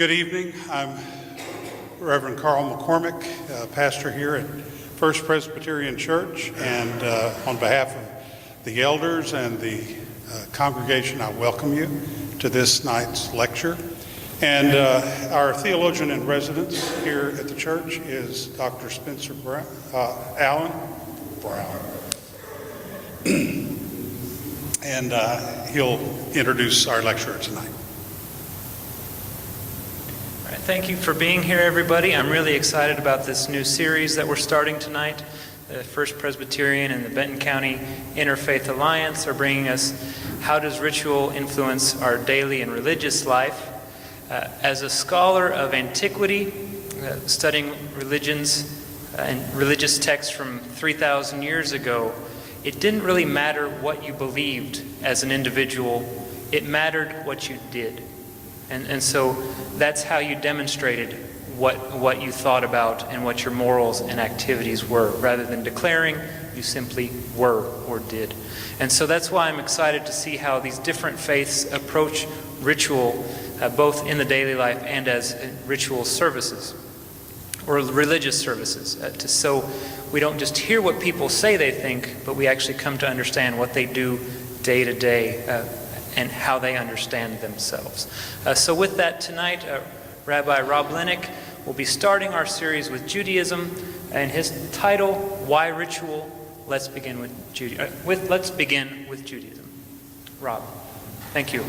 Good evening. I'm Reverend Carl McCormick, pastor here at First Presbyterian Church, and on behalf of the elders and the congregation, I welcome you to this night's lecture. And our theologian in residence here at the church is Dr. Spencer Allen Brown. And he'll introduce our lecturer tonight. All right, thank you for being here, everybody. I'm really excited about this new series that we're starting tonight. The First Presbyterian and the Benton County Interfaith Alliance are bringing us How Does Ritual Influence Our Daily and Religious Life? As a scholar of antiquity, studying religions and religious texts from 3,000 years ago, it didn't really matter what you believed as an individual. It mattered what you did. And so that's how you demonstrated what you thought about and what your morals and activities were. Rather than declaring, you simply were or did. And so that's why I'm excited to see how these different faiths approach ritual, both in the daily life and as ritual services or religious services. So we don't just hear what people say they think, but we actually come to understand what they do day to day and how they understand themselves. So with that, tonight, Rabbi Rob Lennik will be starting our series with Judaism, and his title, Why Ritual? Let's begin with Judaism. Rob, thank you.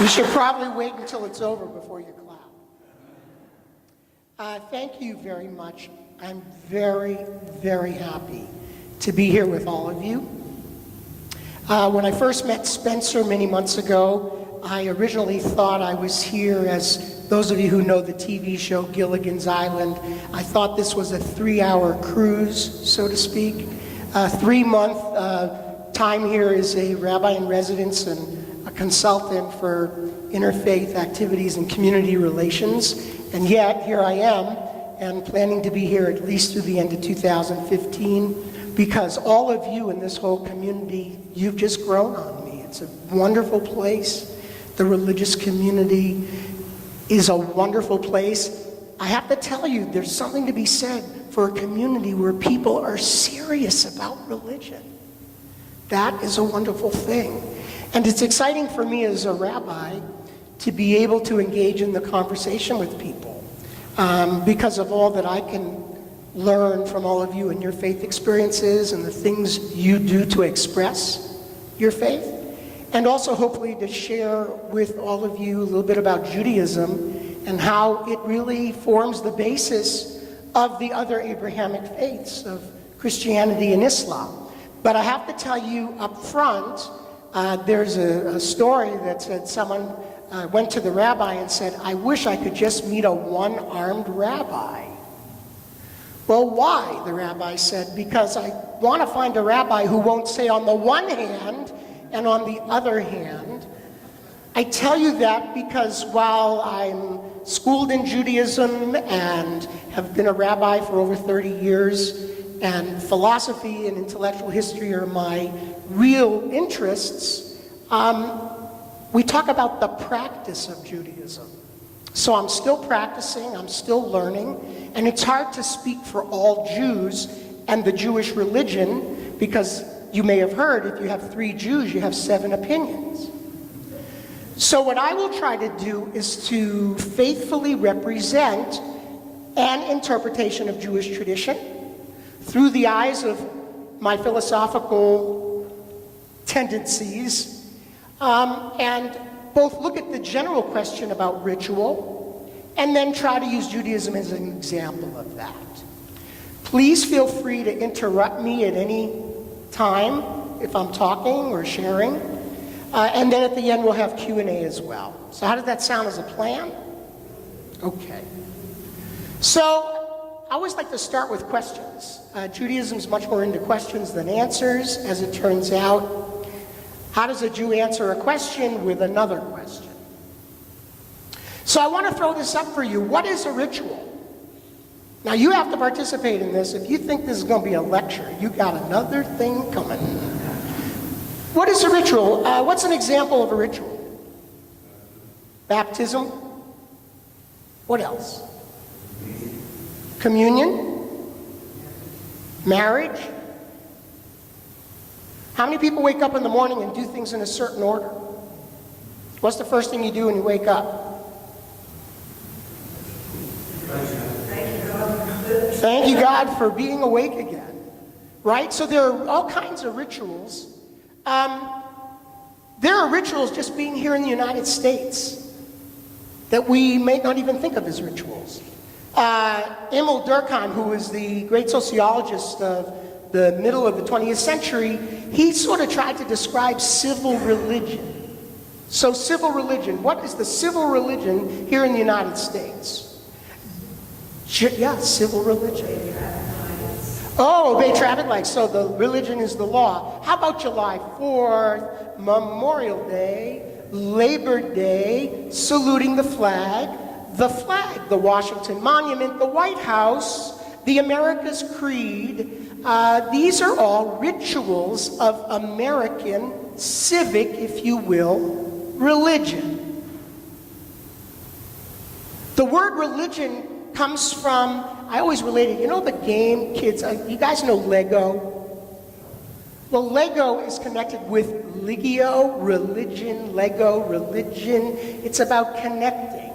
You should probably wait until it's over before you clap. Thank you very much. I'm very, very happy to be here with all of you. When I first met Spencer many months ago, I originally thought I was here as those of you who know the TV show Gilligan's Island. I thought this was a 3-hour cruise, so to speak. 3-month time here as a rabbi in residence and a consultant for interfaith activities and community relations. And yet, here I am, and planning to be here at least through the end of 2015, because all of you in this whole community, you've just grown on me. It's a wonderful place. The religious community is a wonderful place. I have to tell you, there's something to be said for a community where people are serious about religion. That is a wonderful thing. And it's exciting for me as a rabbi to be able to engage in the conversation with people because of all that I can learn from all of you and your faith experiences and the things you do to express your faith. And also hopefully to share with all of you a little bit about Judaism and how it really forms the basis of the other Abrahamic faiths of Christianity and Islam. But I have to tell you up front, there's a story that said someone went to the rabbi and said, I wish I could just meet a one-armed rabbi. Well, why? The rabbi said, because I want to find a rabbi who won't say on the one hand and on the other hand. I tell you that because while I'm schooled in Judaism and have been a rabbi for over 30 years, and philosophy and intellectual history are my real interests, we talk about the practice of Judaism. So I'm still practicing, I'm still learning, and it's hard to speak for all Jews and the Jewish religion because you may have heard if you have 3 Jews, you have 7 opinions. So what I will try to do is to faithfully represent an interpretation of Jewish tradition through the eyes of my philosophical tendencies, and both look at the general question about ritual and then try to use Judaism as an example of that. Please feel free to interrupt me at any time if I'm talking or sharing, and then at the end we'll have Q&A as well. So how does that sound as a plan? Okay. So I always like to start with questions. Judaism is much more into questions than answers, as it turns out. How does a Jew answer a question with another question? So I want to throw this up for you. What is a ritual? Now you have to participate in this. If you think this is going to be a lecture, you got another thing coming. What is a ritual? What's an example of a ritual? Baptism. What else? Communion. Marriage. How many people wake up in the morning and do things in a certain order? What's the first thing you do when you wake up? Thank you, God, for being awake again. Right? So there are all kinds of rituals. There are rituals just being here in the United States that we may not even think of as rituals. Emil Durkheim, who was the great sociologist of the middle of the 20th century, he sort of tried to describe civil religion. So civil religion, what is the civil religion here in the United States? Yeah, civil religion. Oh, obey traffic lights. So the religion is the law. How about July 4th, Memorial Day, Labor Day, saluting the flag, the Washington Monument, the White House, the America's Creed. These are all rituals of American civic, if you will, religion. The word religion comes from, I always relate it, you know the game, kids, you guys know Lego? Well, Lego is connected with Legio, religion, Lego, religion. It's about connecting.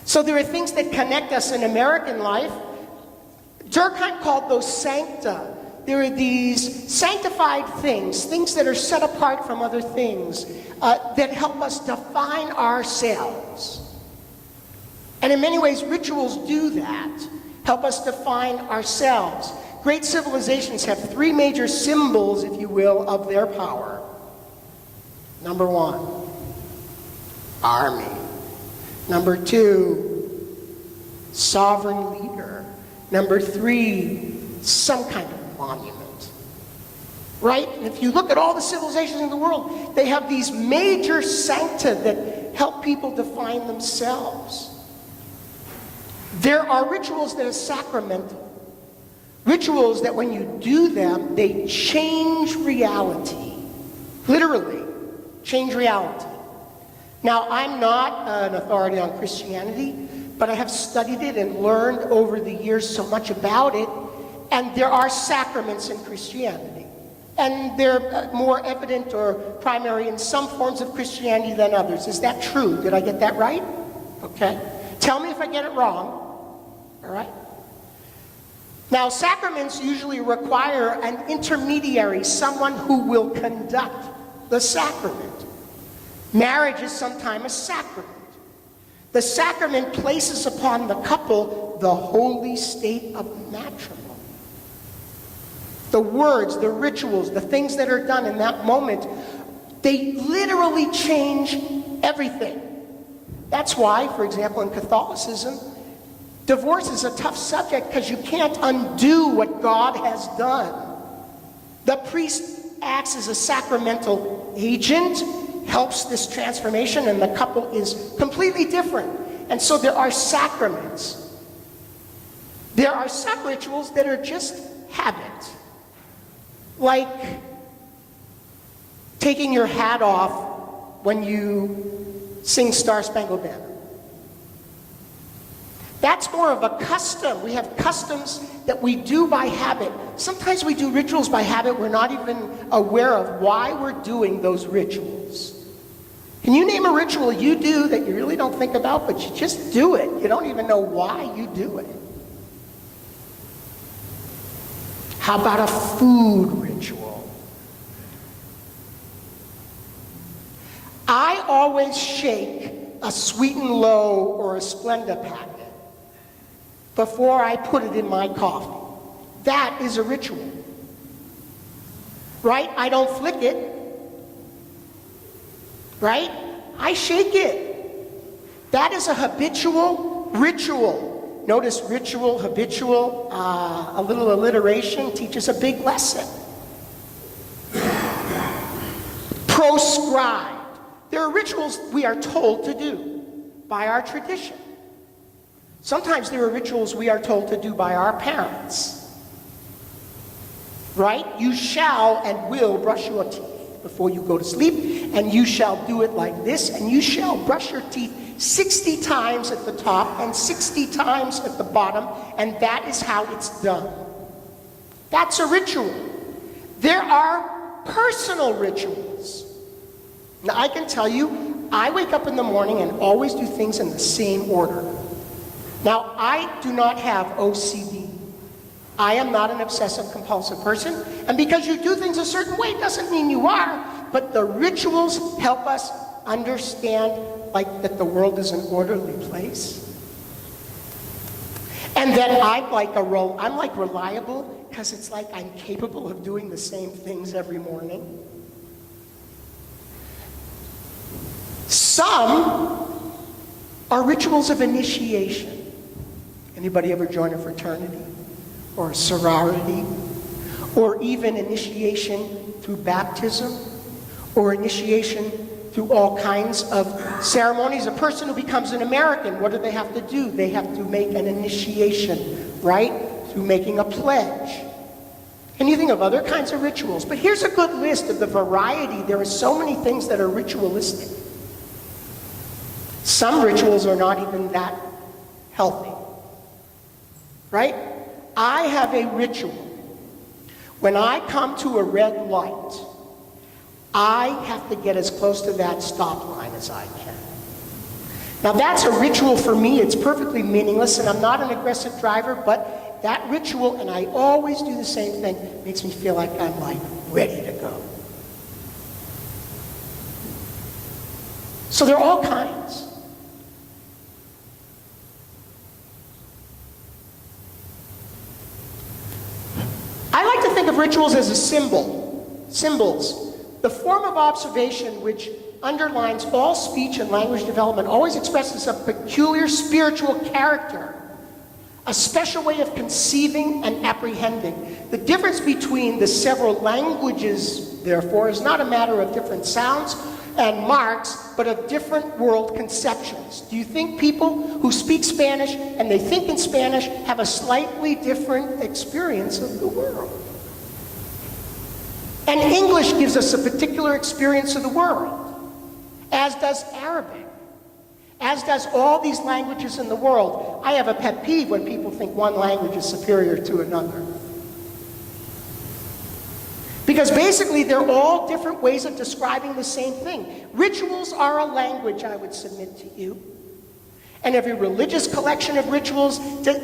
So there are things that connect us in American life. Durkheim called those sancta. There are these sanctified things that are set apart from other things, that help us define ourselves. And in many ways, rituals do that, help us define ourselves. Great civilizations have three major symbols, if you will, of their power. Number one, army. Number two, sovereign leader. Number three, some kind of monument. Right? And if you look at all the civilizations in the world, they have these major sancta that help people define themselves. There are rituals that are sacramental. Rituals that when you do them, they change reality. Literally, change reality. Now, I'm not an authority on Christianity, but I have studied it and learned over the years so much about it. And there are sacraments in Christianity. And they're more evident or primary in some forms of Christianity than others. Is that true? Did I get that right? Okay. Tell me if I get it wrong. All right? Now, sacraments usually require an intermediary, someone who will conduct the sacrament. Marriage is sometimes a sacrament. The sacrament places upon the couple the holy state of matrimony. The words, the rituals, the things that are done in that moment, they literally change everything. That's why, for example, in Catholicism, divorce is a tough subject because you can't undo what God has done. The priest acts as a sacramental agent, helps this transformation, and the couple is completely different. And so there are sacraments. There are some rituals that are just habit. Like taking your hat off when you sing Star Spangled Banner. That's more of a custom. We have customs that we do by habit. Sometimes we do rituals by habit. We're not even aware of why we're doing those rituals. Can you name a ritual you do that you really don't think about, but you just do it? You don't even know why you do it. How about a food ritual? I always shake a Sweet and Low or a Splenda packet before I put it in my coffee. That is a ritual. Right? I don't flick it. Right? I shake it. That is a habitual ritual. Notice ritual, habitual, a little alliteration teaches a big lesson. Proscribed. There are rituals we are told to do by our tradition. Sometimes there are rituals we are told to do by our parents. Right? You shall and will brush your teeth. before you go to sleep, and you shall do it like this, and you shall brush your teeth 60 times at the top and 60 times at the bottom, and that is how it's done. That's a ritual. There are personal rituals. Now, I can tell you, I wake up in the morning and always do things in the same order. Now, I do not have OCD. I am not an obsessive-compulsive person, and because you do things a certain way doesn't mean you are, but the rituals help us understand that the world is an orderly place. And that I'm reliable because it's like I'm capable of doing the same things every morning. Some are rituals of initiation. Anybody ever join a fraternity or a sorority, or even initiation through baptism, or initiation through all kinds of ceremonies? A person who becomes an American, what do they have to do? They have to make an initiation, right? Through making a pledge. And you think of other kinds of rituals. But here's a good list of the variety. There are so many things that are ritualistic. Some rituals are not even that healthy, right? I have a ritual. When I come to a red light, I have to get as close to that stop line as I can. Now that's a ritual for me. It's perfectly meaningless, and I'm not an aggressive driver, but that ritual, and I always do the same thing, makes me feel like I'm ready to go. So there are all kinds. I like to think of rituals as a symbols. The form of observation which underlines all speech and language development always expresses a peculiar spiritual character, a special way of conceiving and apprehending. The difference between the several languages, therefore, is not a matter of different sounds and marks, but of different world conceptions. Do you think people who speak Spanish and they think in Spanish have a slightly different experience of the world? And English gives us a particular experience of the world, as does Arabic, as does all these languages in the world. I have a pet peeve when people think one language is superior to another. Because basically they're all different ways of describing the same thing. Rituals are a language, I would submit to you. And every religious collection of rituals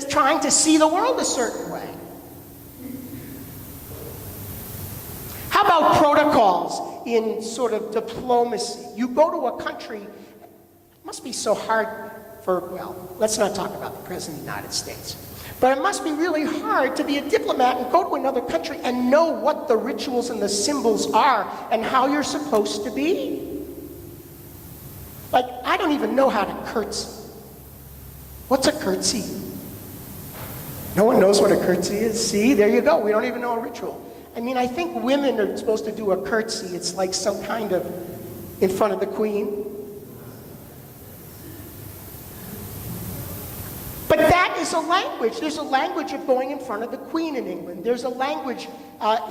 trying to see the world a certain way. How about protocols in sort of diplomacy? You go to a country, it must be so hard let's not talk about the President of the United States. But it must be really hard to be a diplomat and go to another country and know what the rituals and the symbols are and how you're supposed to be. I don't even know how to curtsy. What's a curtsy? No one knows what a curtsy is. See, there you go. We don't even know a ritual. I think women are supposed to do a curtsy. It's like some kind of in front of the queen. But that is a language. There's a language of going in front of the Queen in England. There's a language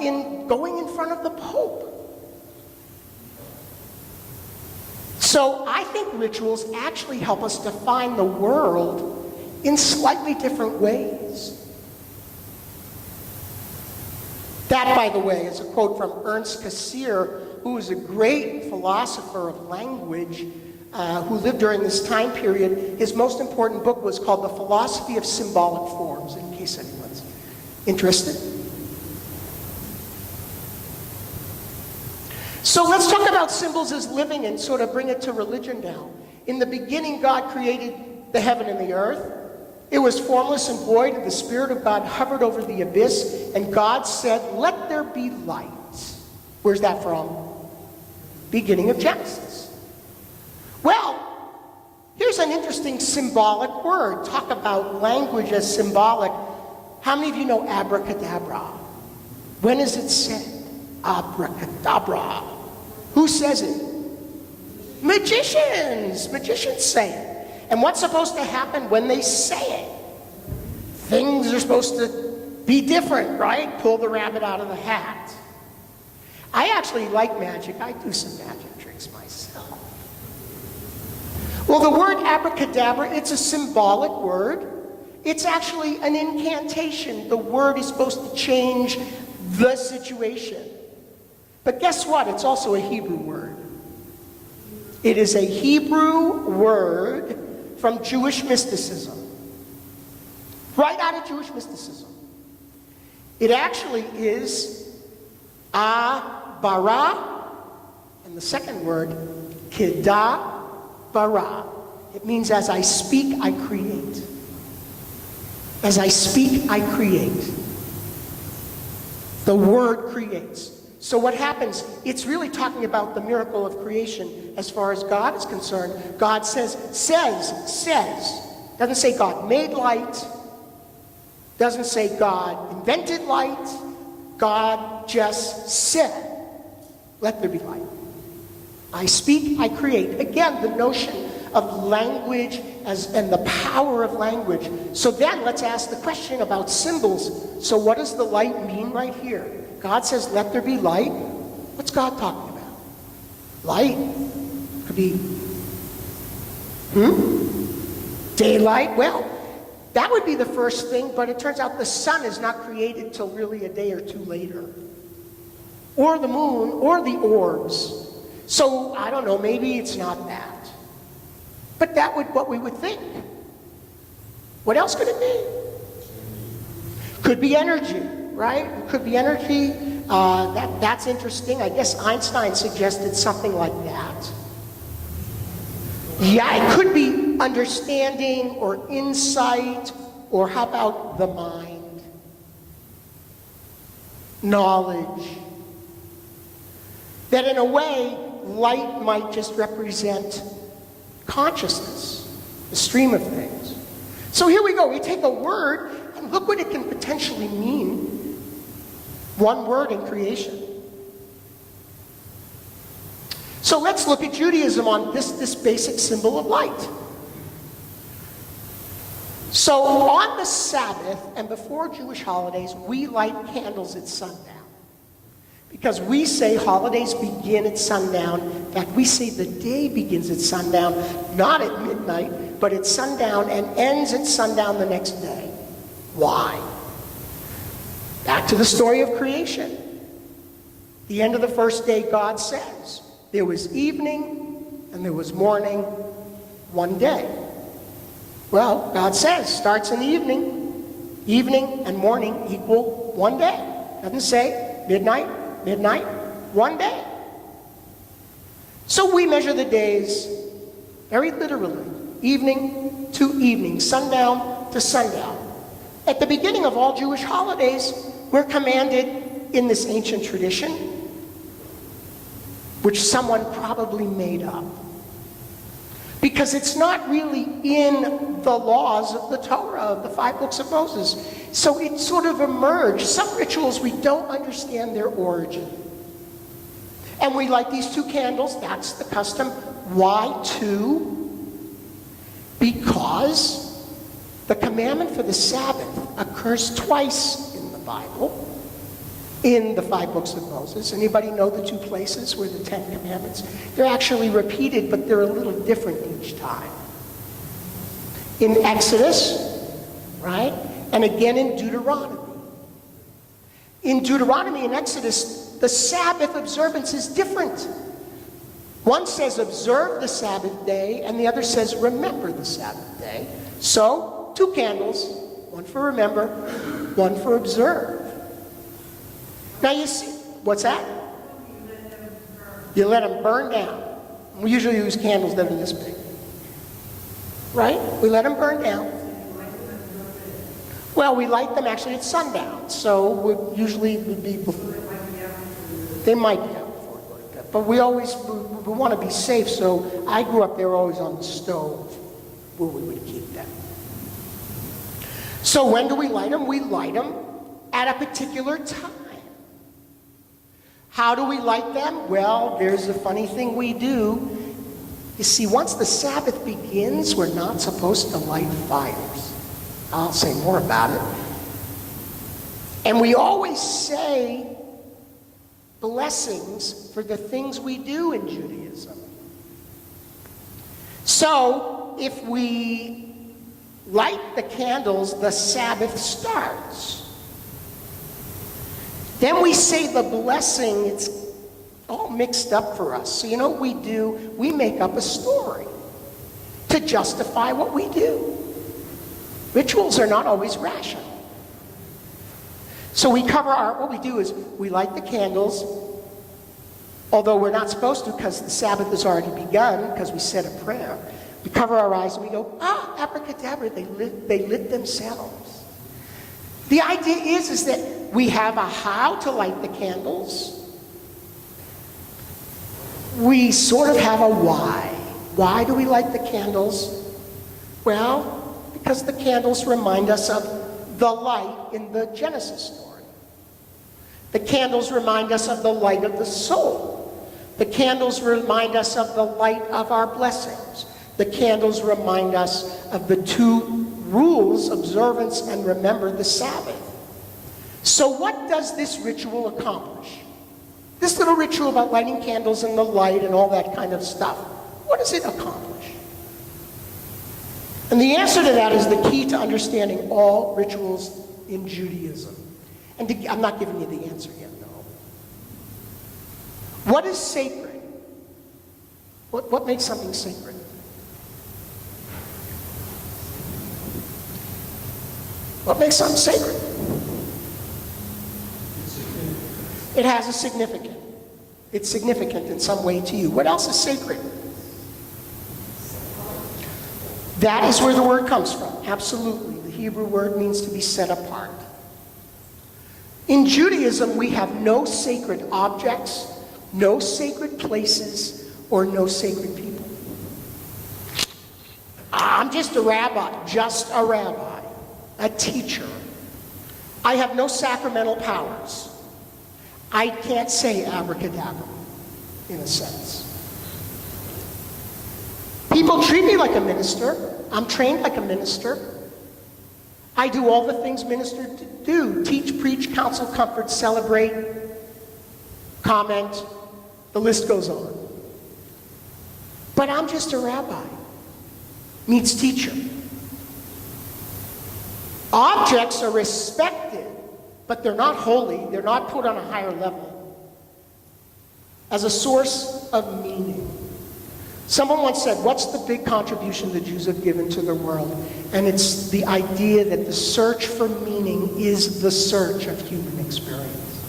in going in front of the Pope. So I think rituals actually help us define the world in slightly different ways. That, by the way, is a quote from Ernst Cassirer, who was a great philosopher of language, who lived during this time period. His most important book was called The Philosophy of Symbolic Forms, in case anyone's interested. So let's talk about symbols as living and sort of bring it to religion now. In the beginning, God created the heaven and the earth. It was formless and void, and the Spirit of God hovered over the abyss, and God said, "Let there be light." Where's that from? Beginning of Genesis. Well, here's an interesting symbolic word. Talk about language as symbolic. How many of you know abracadabra? When is it said? Abracadabra. Who says it? Magicians. Magicians say it. And what's supposed to happen when they say it? Things are supposed to be different, right? Pull the rabbit out of the hat. I actually like magic. I do some magic tricks myself. Well, the word abracadabra, it's a symbolic word. It's actually an incantation. The word is supposed to change the situation. But guess what? It's also a Hebrew word. It is a Hebrew word from Jewish mysticism. Right out of Jewish mysticism. It actually is bara, and the second word, kida bara. It means as I speak, I create. As I speak, I create. The word creates. So what happens, it's really talking about the miracle of creation as far as God is concerned. God says, doesn't say God made light, doesn't say God invented light, God just said, let there be light. I speak, I create. Again, the notion of language and the power of language. So then let's ask the question about symbols. So what does the light mean right here? God says, let there be light. What's God talking about? Light. Could be, daylight. Well, that would be the first thing, but it turns out the sun is not created till really a day or two later. Or the moon, or the orbs. So, I don't know, maybe it's not that. But that would what we would think. What else could it be? Could be energy, right? Could be energy. That's interesting. I guess Einstein suggested something like that. Yeah, it could be understanding or insight, or how about the mind? Knowledge. That in a way, light might just represent consciousness, the stream of things. So here we go. We take a word, and look what it can potentially mean. One word in creation. So let's look at Judaism on this basic symbol of light. So on the Sabbath and before Jewish holidays, we light candles at sundown. Because we say holidays begin at sundown. In fact, we say the day begins at sundown, not at midnight, but at sundown and ends at sundown the next day. Why? Back to the story of creation. The end of the first day, God says, there was evening and there was morning, one day. Well, God says, starts in the evening. Evening and morning equal one day. Doesn't say midnight, one day. So we measure the days very literally. Evening to evening, sundown to sundown. At the beginning of all Jewish holidays, we're commanded in this ancient tradition, which someone probably made up. Because it's not really in the laws of the Torah, of the 5 books of Moses. So it sort of emerged. Some rituals, we don't understand their origin. And we light these 2 candles, that's the custom. Why 2? Because the commandment for the Sabbath occurs twice in the Bible, in the 5 books of Moses. Anybody know the 2 places where the 10 commandments? They're actually repeated, but they're a little different each time. In Exodus, right? And again in Deuteronomy. In Deuteronomy and Exodus, the Sabbath observance is different. One says observe the Sabbath day, and the other says remember the Sabbath day. So, 2 candles, one for remember, one for observe. Now you see, what's that? You let them burn down. We usually use candles that are this big. Right? We let them burn down. Well, we light them actually at sundown. So we usually would be before. They might be out before we go to bed. But we want to be safe, so I grew up, they were always on the stove where we would keep them. So when do we light them? We light them at a particular time. How do we light them? Well, there's a funny thing we do. You see, once the Sabbath begins, we're not supposed to light fires. I'll say more about it. And we always say blessings for the things we do in Judaism. So, if we light the candles, the Sabbath starts. Then we say the blessing, it's all mixed up for us. So you know what we do? We make up a story to justify what we do. Rituals are not always rational. So what we do is we light the candles, although we're not supposed to because the Sabbath has already begun, because we said a prayer. We cover our eyes and we go, abracadabra, they lit themselves. The idea is that we have a how to light the candles. We sort of have a why. Why do we light the candles? Well, because the candles remind us of the light in the Genesis story. The candles remind us of the light of the soul. The candles remind us of the light of our blessings. The candles remind us of the two rules, observance and remember the Sabbath. So what does this ritual accomplish? This little ritual about lighting candles and the light and all that kind of stuff, what does it accomplish? And the answer to that is the key to understanding all rituals in Judaism. And I'm not giving you the answer yet, though. What is sacred? What makes something sacred? What makes something sacred? It has a significance. It's significant in some way to you. What else is sacred? That is where the word comes from. Absolutely. The Hebrew word means to be set apart. In Judaism, we have no sacred objects, no sacred places, or no sacred people. I'm just a rabbi, a teacher. I have no sacramental powers. I can't say abracadabra, in a sense. People treat me like a minister. I'm trained like a minister. I do all the things ministers do: teach, preach, counsel, comfort, celebrate, comment. The list goes on. But I'm just a rabbi meets teacher. Objects are respected, but they're not holy. They're not put on a higher level as a source of meaning. Someone once said, what's the big contribution the Jews have given to the world? And it's the idea that the search for meaning is the search of human experience.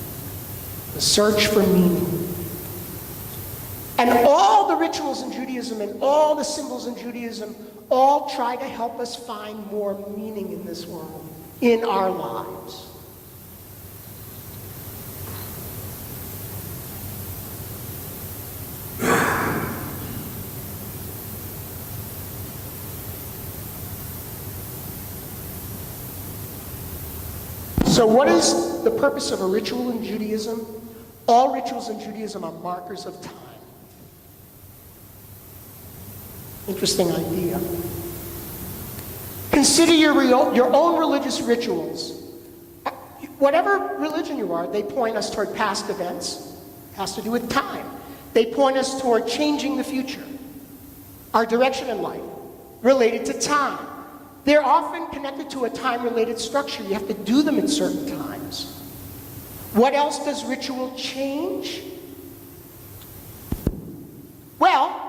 The search for meaning. And all the rituals in Judaism and all the symbols in Judaism all try to help us find more meaning in this world, in our lives. So what is the purpose of a ritual in Judaism? All rituals in Judaism are markers of time. Interesting idea. Consider your own religious rituals. Whatever religion you are, they point us toward past events. It has to do with time. They point us toward changing the future. Our direction in life, related to time. They're often connected to a time-related structure. You have to do them at certain times. What else does ritual change? Well,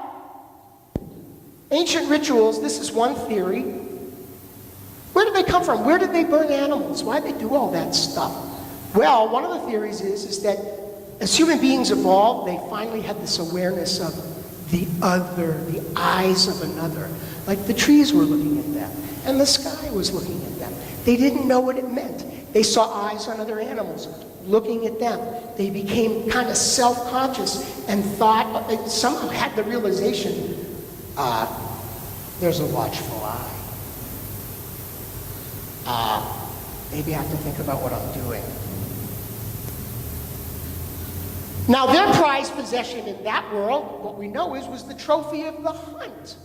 ancient rituals, this is one theory. Where did they come from? Where did they burn animals? Why did they do all that stuff? Well, one of the theories is that as human beings evolved, they finally had this awareness of the other, the eyes of another. Like the trees were looking at them, and the sky was looking at them. They didn't know what it meant. They saw eyes on other animals looking at them. They became kind of self-conscious and thought, somehow had the realization, there's a watchful eye. Maybe I have to think about what I'm doing. Now, their prized possession in that world, what we know was the trophy of the hunt.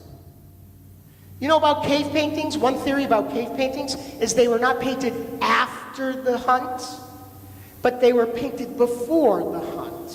You know about cave paintings? One theory about cave paintings is they were not painted after the hunt, but they were painted before the hunt.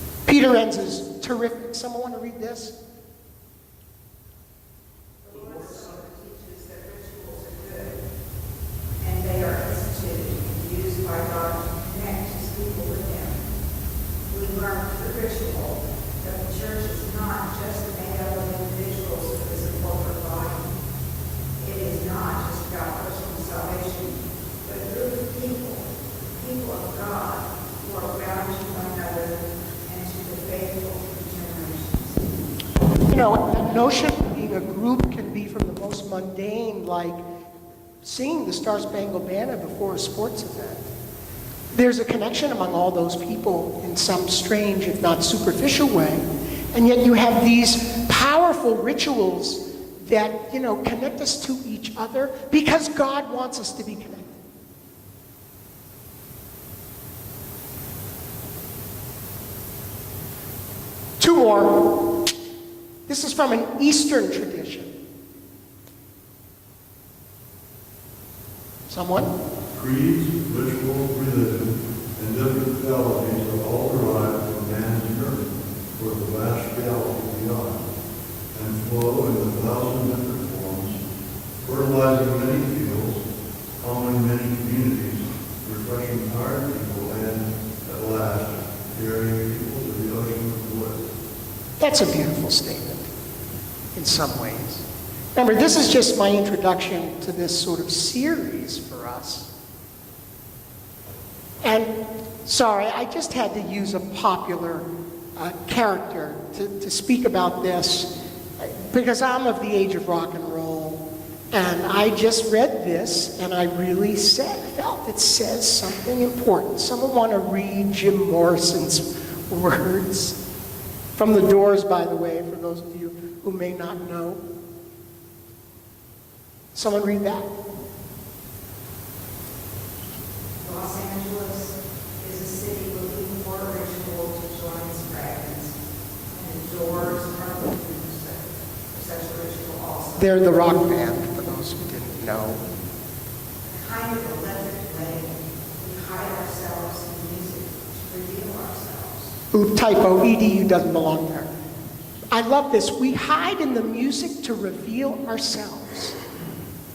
Peter Enns is terrific. Someone want to read this? The Lord's Supper teaches that rituals are good, and they are instituted and used by God to connect His people with Him. We learn through ritual that the church is not just made up of individuals but is a corporate body. It is not just about personal salvation, but a group of people of God, who are bound to one another and to the faithful through generations. You know, the notion of being a group can be from the most mundane, like singing the Star Spangled Banner before a sports event. There's a connection among all those people in some strange, if not superficial way, and yet you have these powerful rituals that, connect us to each other because God wants us to be connected. Two more. This is from an Eastern tradition. Someone? Creeds, ritual, religion, and different theologies are all derived from man's journey toward the vast galaxy beyond, and flow in 1,000 different forms, fertilizing many fields, calming many communities, refreshing tired people, and, at last, carrying people to the ocean of bliss. That's a beautiful statement, in some ways. Remember, this is just my introduction to this sort of series for us. And, sorry, I just had to use a popular character to speak about this, because I'm of the age of rock and roll, and I just read this, and I really felt it says something important. Someone want to read Jim Morrison's words? From The Doors, by the way, for those of you who may not know. Someone read that. Los Angeles is a city looking for a ritual to join its fragments, and the Doors are looking for such a ritual also. They're the rock band, for those who didn't know. A kind of electric way we hide ourselves in music to reveal ourselves. Ooh, typo, EDU doesn't belong there. I love this. We hide in the music to reveal ourselves.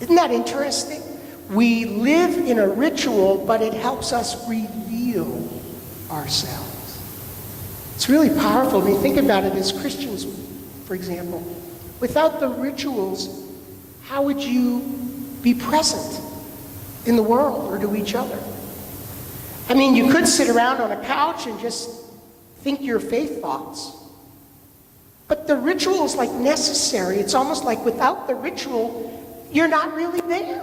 Isn't that interesting? We live in a ritual, but it helps us reveal ourselves. It's really powerful. I mean, think about it as Christians, for example. Without the rituals, how would you be present in the world or to each other? I mean, you could sit around on a couch and just think your faith thoughts. But the ritual is like necessary. It's almost like without the ritual, you're not really there.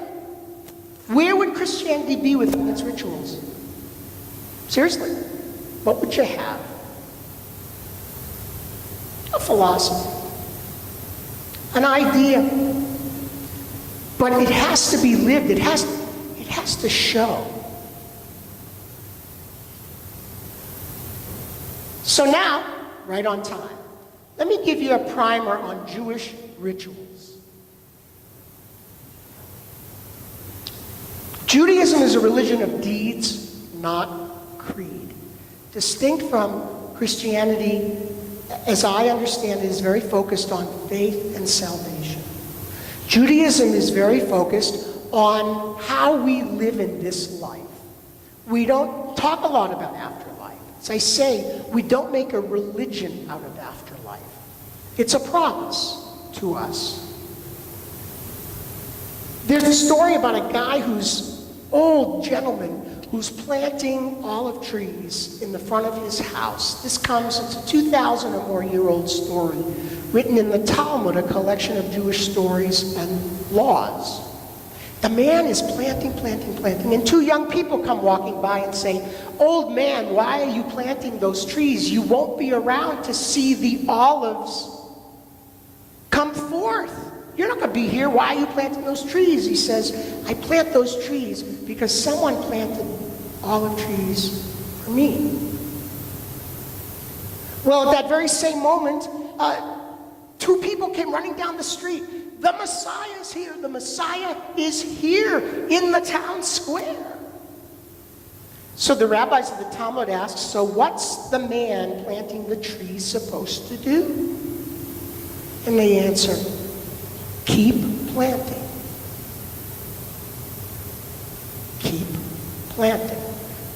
Where would Christianity be without its rituals? Seriously, what would you have? A philosophy, an idea. But it has to be lived. It has to show. So now, right on time, let me give you a primer on Jewish rituals. Judaism is a religion of deeds, not creed. Distinct from Christianity, as I understand it, is very focused on faith and salvation. Judaism is very focused on how we live in this life. We don't talk a lot about afterlife. As I say, we don't make a religion out of afterlife. It's a promise to us. There's a story about a guy old gentleman who's planting olive trees in the front of his house. It's a 2,000 or more year old story written in the Talmud, a collection of Jewish stories and laws. The man is planting, and two young people come walking by and say, "Old man, why are you planting those trees? You won't be around to see the olives come forth. You're not going to be here. Why are you planting those trees?" He says, "I plant those trees because someone planted olive trees for me." Well, at that very same moment, two people came running down the street. "The Messiah is here. The Messiah is here in the town square." So the rabbis of the Talmud ask, so what's the man planting the tree supposed to do? And they answer, keep planting. Keep planting.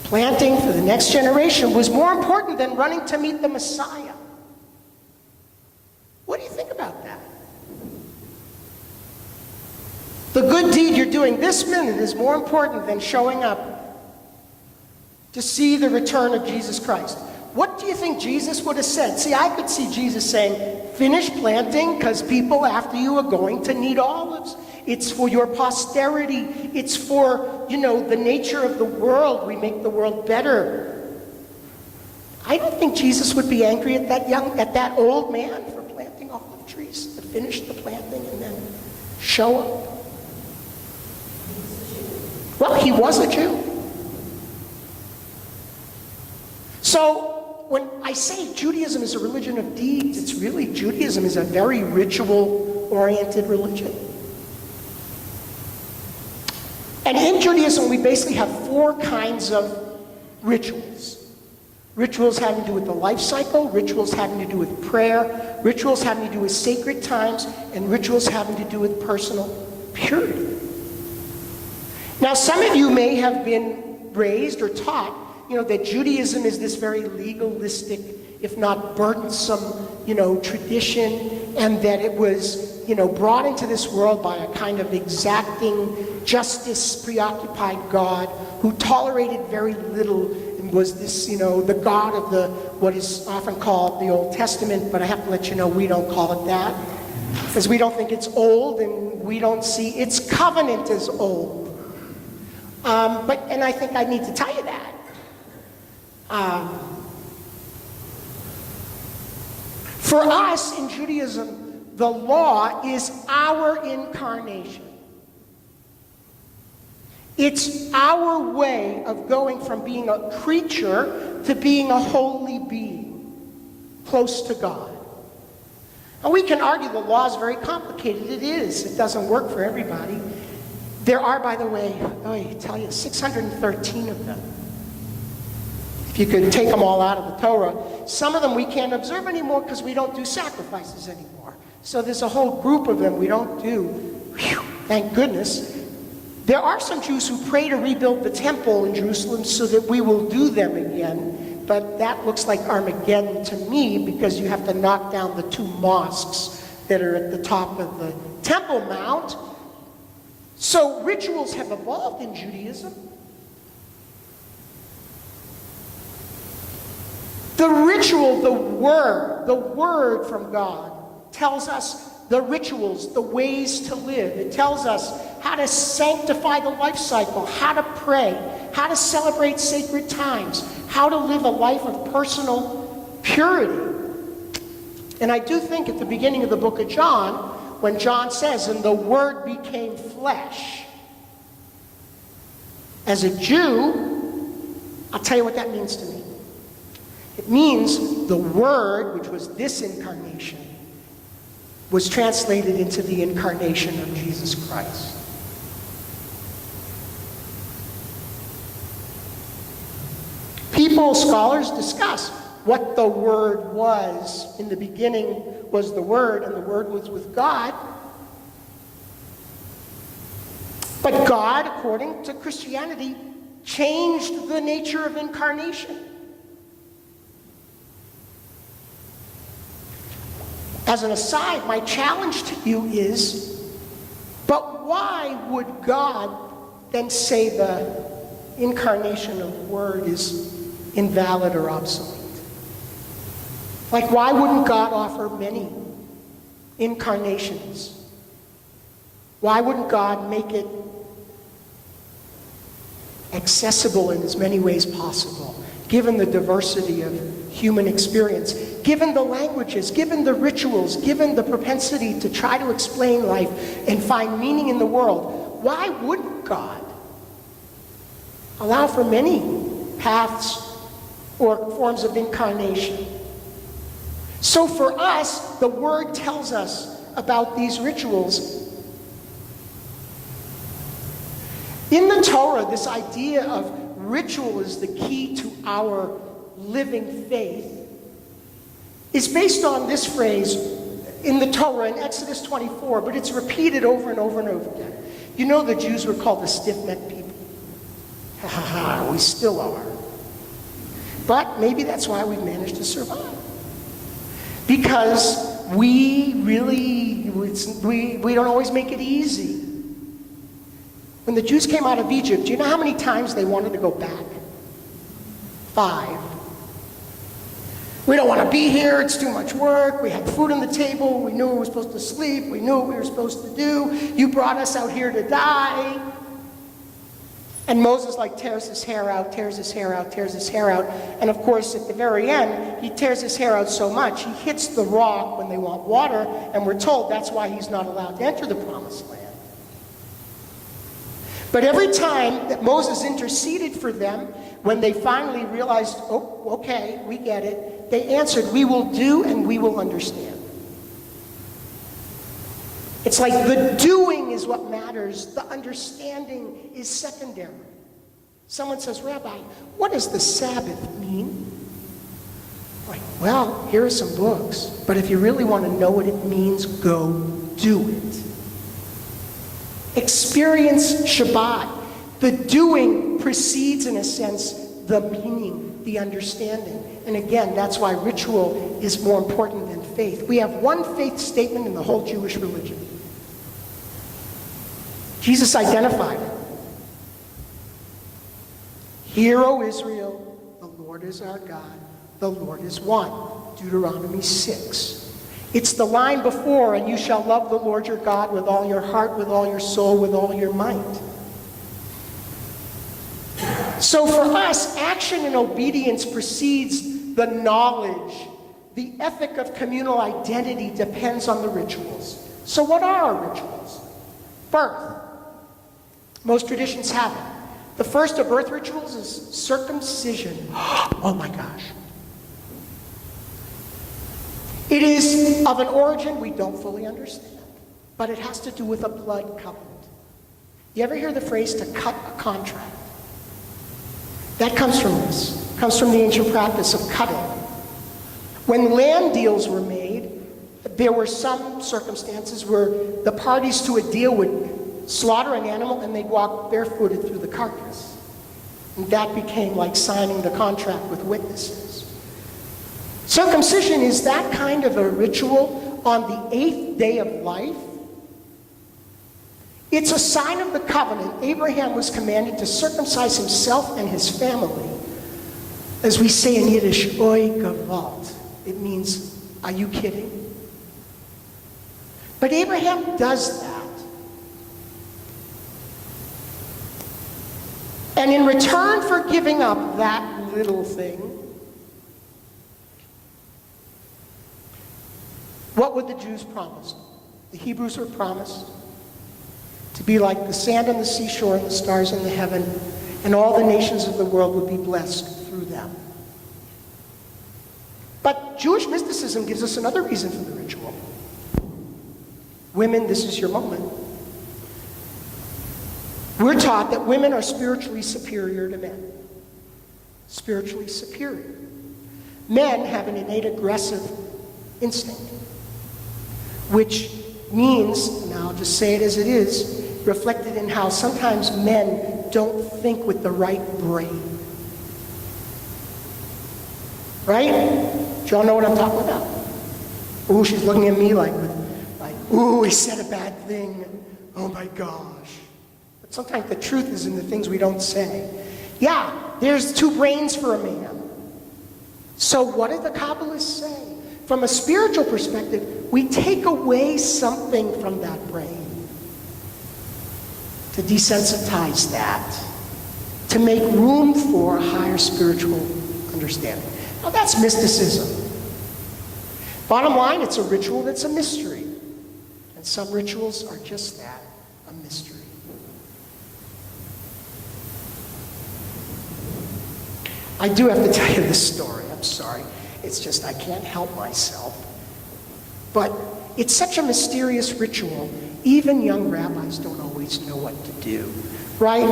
Planting for the next generation was more important than running to meet the Messiah. What do you think about that? The good deed you're doing this minute is more important than showing up to see the return of Jesus Christ. What do you think Jesus would have said? See, I could see Jesus saying, finish planting because people after you are going to need olives. It's for your posterity. It's for, the nature of the world. We make the world better. I don't think Jesus would be angry at that old man for planting olive trees, to finish the planting and then show up. Well, he was a Jew. So when I say Judaism is a religion of deeds, it's really Judaism is a very ritual-oriented religion. And in Judaism, we basically have 4 kinds of rituals. Rituals having to do with the life cycle, rituals having to do with prayer, rituals having to do with sacred times, and rituals having to do with personal purity. Now, some of you may have been raised or taught, that Judaism is this very legalistic, if not burdensome, tradition, and that it was, brought into this world by a kind of exacting, justice-preoccupied God who tolerated very little and was this, the God of what is often called the Old Testament, but I have to let you know we don't call it that because we don't think it's old and we don't see its covenant as old. And I think I need to tell you that. For us in Judaism, the law is our incarnation. It's our way of going from being a creature to being a holy being, close to God. And we can argue the law is very complicated. It is. It doesn't work for everybody. There are, by the way, I tell you, 613 of them. If you could take them all out of the Torah, some of them we can't observe anymore because we don't do sacrifices anymore. So there's a whole group of them we don't do. Whew, thank goodness. There are some Jews who pray to rebuild the temple in Jerusalem so that we will do them again. But that looks like Armageddon to me because you have to knock down the 2 mosques that are at the top of the Temple Mount. So rituals have evolved in Judaism. The ritual, the word from God tells us the rituals, the ways to live. It tells us how to sanctify the life cycle, how to pray, how to celebrate sacred times, how to live a life of personal purity. And I do think at the beginning of the book of John, when John says, and the Word became flesh. As a Jew, I'll tell you what that means to me. It means the Word, which was this incarnation, was translated into the incarnation of Jesus Christ. People, scholars discuss what the Word was. In the beginning was the Word, and the Word was with God. But God, according to Christianity, changed the nature of incarnation. As an aside, my challenge to you is, but why would God then say the incarnation of the Word is invalid or obsolete? Like, why wouldn't God offer many incarnations? Why wouldn't God make it accessible in as many ways possible, given the diversity of human experience, given the languages, given the rituals, given the propensity to try to explain life and find meaning in the world? Why wouldn't God allow for many paths or forms of incarnation? So for us, the Word tells us about these rituals. In the Torah, this idea of ritual is the key to our living faith is based on this phrase in the Torah in Exodus 24, but it's repeated over and over and over again. You know the Jews were called the stiff-necked people. Ha ha ha, we still are. But maybe that's why we've managed to survive. Because we don't always make it easy. When the Jews came out of Egypt, do you know how many times they wanted to go back? 5. We don't want to be here, it's too much work, we had food on the table, we knew we were supposed to sleep, we knew what we were supposed to do, you brought us out here to die. And Moses tears his hair out, tears his hair out, tears his hair out. And of course, at the very end, he tears his hair out so much, he hits the rock when they want water, and we're told that's why he's not allowed to enter the promised land. But every time that Moses interceded for them, when they finally realized, oh, okay, we get it, they answered, we will do and we will understand. It's like the doing is what matters. The understanding is secondary. Someone says, Rabbi, what does the Sabbath mean? Like, well, here are some books. But if you really want to know what it means, go do it. Experience Shabbat. The doing precedes, in a sense, the meaning, the understanding. And again, that's why ritual is more important than faith. We have one faith statement in the whole Jewish religion. Jesus identified it. Hear, O Israel, the Lord is our God, the Lord is one. Deuteronomy 6. It's the line before, and you shall love the Lord your God with all your heart, with all your soul, with all your might. So for us, action and obedience precedes the knowledge. The ethic of communal identity depends on the rituals. So what are our rituals? Birth. Most traditions have it. The first of birth rituals is circumcision. Oh my gosh. It is of an origin we don't fully understand, but it has to do with a blood covenant. You ever hear the phrase to cut a contract? That comes from this. It comes from the ancient practice of cutting. When land deals were made, there were some circumstances where the parties to a deal would slaughter an animal and they'd walk barefooted through the carcass. And that became like signing the contract with witnesses. Circumcision is that kind of a ritual on the 8th day of life. It's a sign of the covenant. Abraham was commanded to circumcise himself and his family. As we say in Yiddish, oi gewalt. It means, are you kidding? But Abraham does that. And in return for giving up that little thing, what would the Jews promise? The Hebrews were promised to be like the sand on the seashore and the stars in the heaven, and all the nations of the world would be blessed through them. But Jewish mysticism gives us another reason for the ritual. Women, this is your moment. We're taught that women are spiritually superior to men. Spiritually superior. Men have an innate aggressive instinct, which means, and I'll just say it as it is, reflected in how sometimes men don't think with the right brain. Right? Do y'all know what I'm talking about? Ooh, she's looking at me like, ooh, he said a bad thing. Oh my gosh. But sometimes the truth is in the things we don't say. Yeah, there's 2 brains for a man. So what did the Kabbalists say? From a spiritual perspective, we take away something from that brain to desensitize that, to make room for a higher spiritual understanding. Now that's mysticism. Bottom line, it's a ritual that's a mystery. And some rituals are just that, a mystery. I do have to tell you this story, I'm sorry. It's just I can't help myself. But it's such a mysterious ritual, even young rabbis don't always know what to do, right?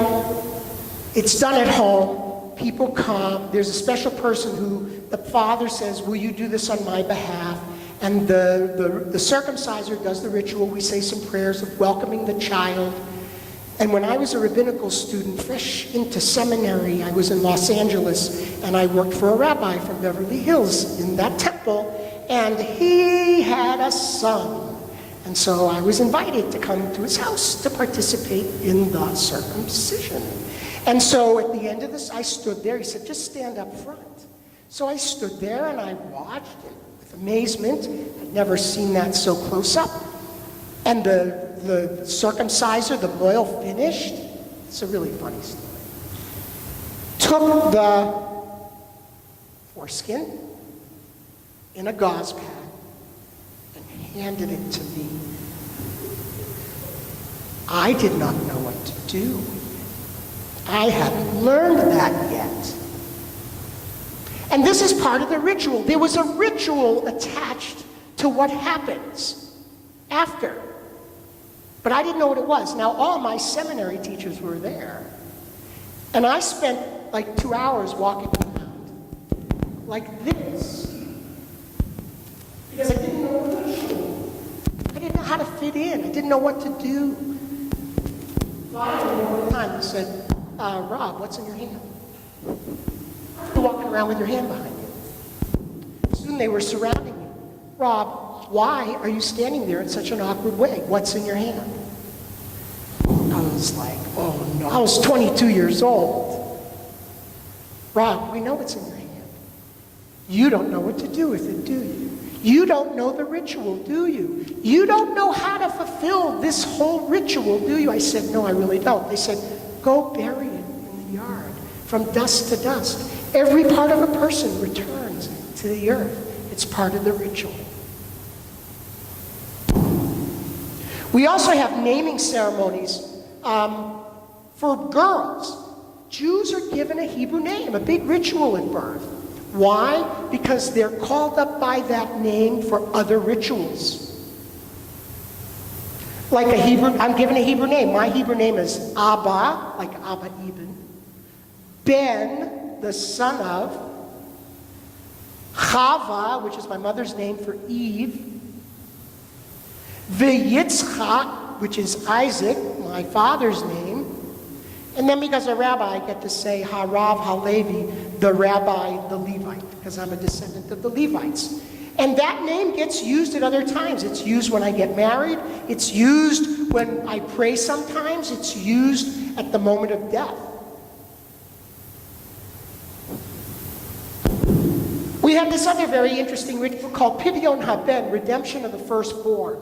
It's done at home. people come. There's a special person who the father says, will you do this on my behalf? And the circumciser does the ritual. We say some prayers of welcoming the child. And when I was a rabbinical student, fresh into seminary, I was in Los Angeles, and I worked for a rabbi from Beverly Hills in that temple, and he had a son. And so I was invited to come to his house to participate in the circumcision. And so at the end of this, I stood there. He said, just stand up front. So I stood there, and I watched it with amazement. I'd never seen that so close up. And the circumciser, the boil finished. It's a really funny story. Took the foreskin in a gauze pad and handed it to me. I did not know what to do. I hadn't learned that yet. And this is part of the ritual. There was a ritual attached to what happens after. But I didn't know what it was. Now, all my seminary teachers were there. And I spent like 2 hours walking around like this. Because I didn't know the ritual. I didn't know how to fit in. I didn't know what to do. Finally, one time, he said, Rob, what's in your hand? You're walking around with your hand behind you. Soon they were surrounding me. Rob, why are you standing there in such an awkward way? What's in your hand? I was like, oh no. I was 22 years old. Rob, we know what's in your hand. You don't know what to do with it, do you? You don't know the ritual, do you? You don't know how to fulfill this whole ritual, do you? I said, no, I really don't. They said, go bury it in the yard, from dust to dust. Every part of a person returns to the earth. It's part of the ritual. We also have naming ceremonies for girls. Jews are given a Hebrew name, a big ritual at birth. Why? Because they're called up by that name for other rituals. Like a Hebrew, I'm given a Hebrew name. My Hebrew name is Abba, like Abba Eben. Ben, the son of. Chava, which is my mother's name for Eve. V'Yitzchak, which is Isaac, my father's name. And then because I'm a rabbi, I get to say Harav Halevi, the rabbi, the Levite, because I'm a descendant of the Levites. And that name gets used at other times. It's used when I get married. It's used when I pray sometimes. It's used at the moment of death. We have this other very interesting ritual called Pidyon Haben, redemption of the firstborn.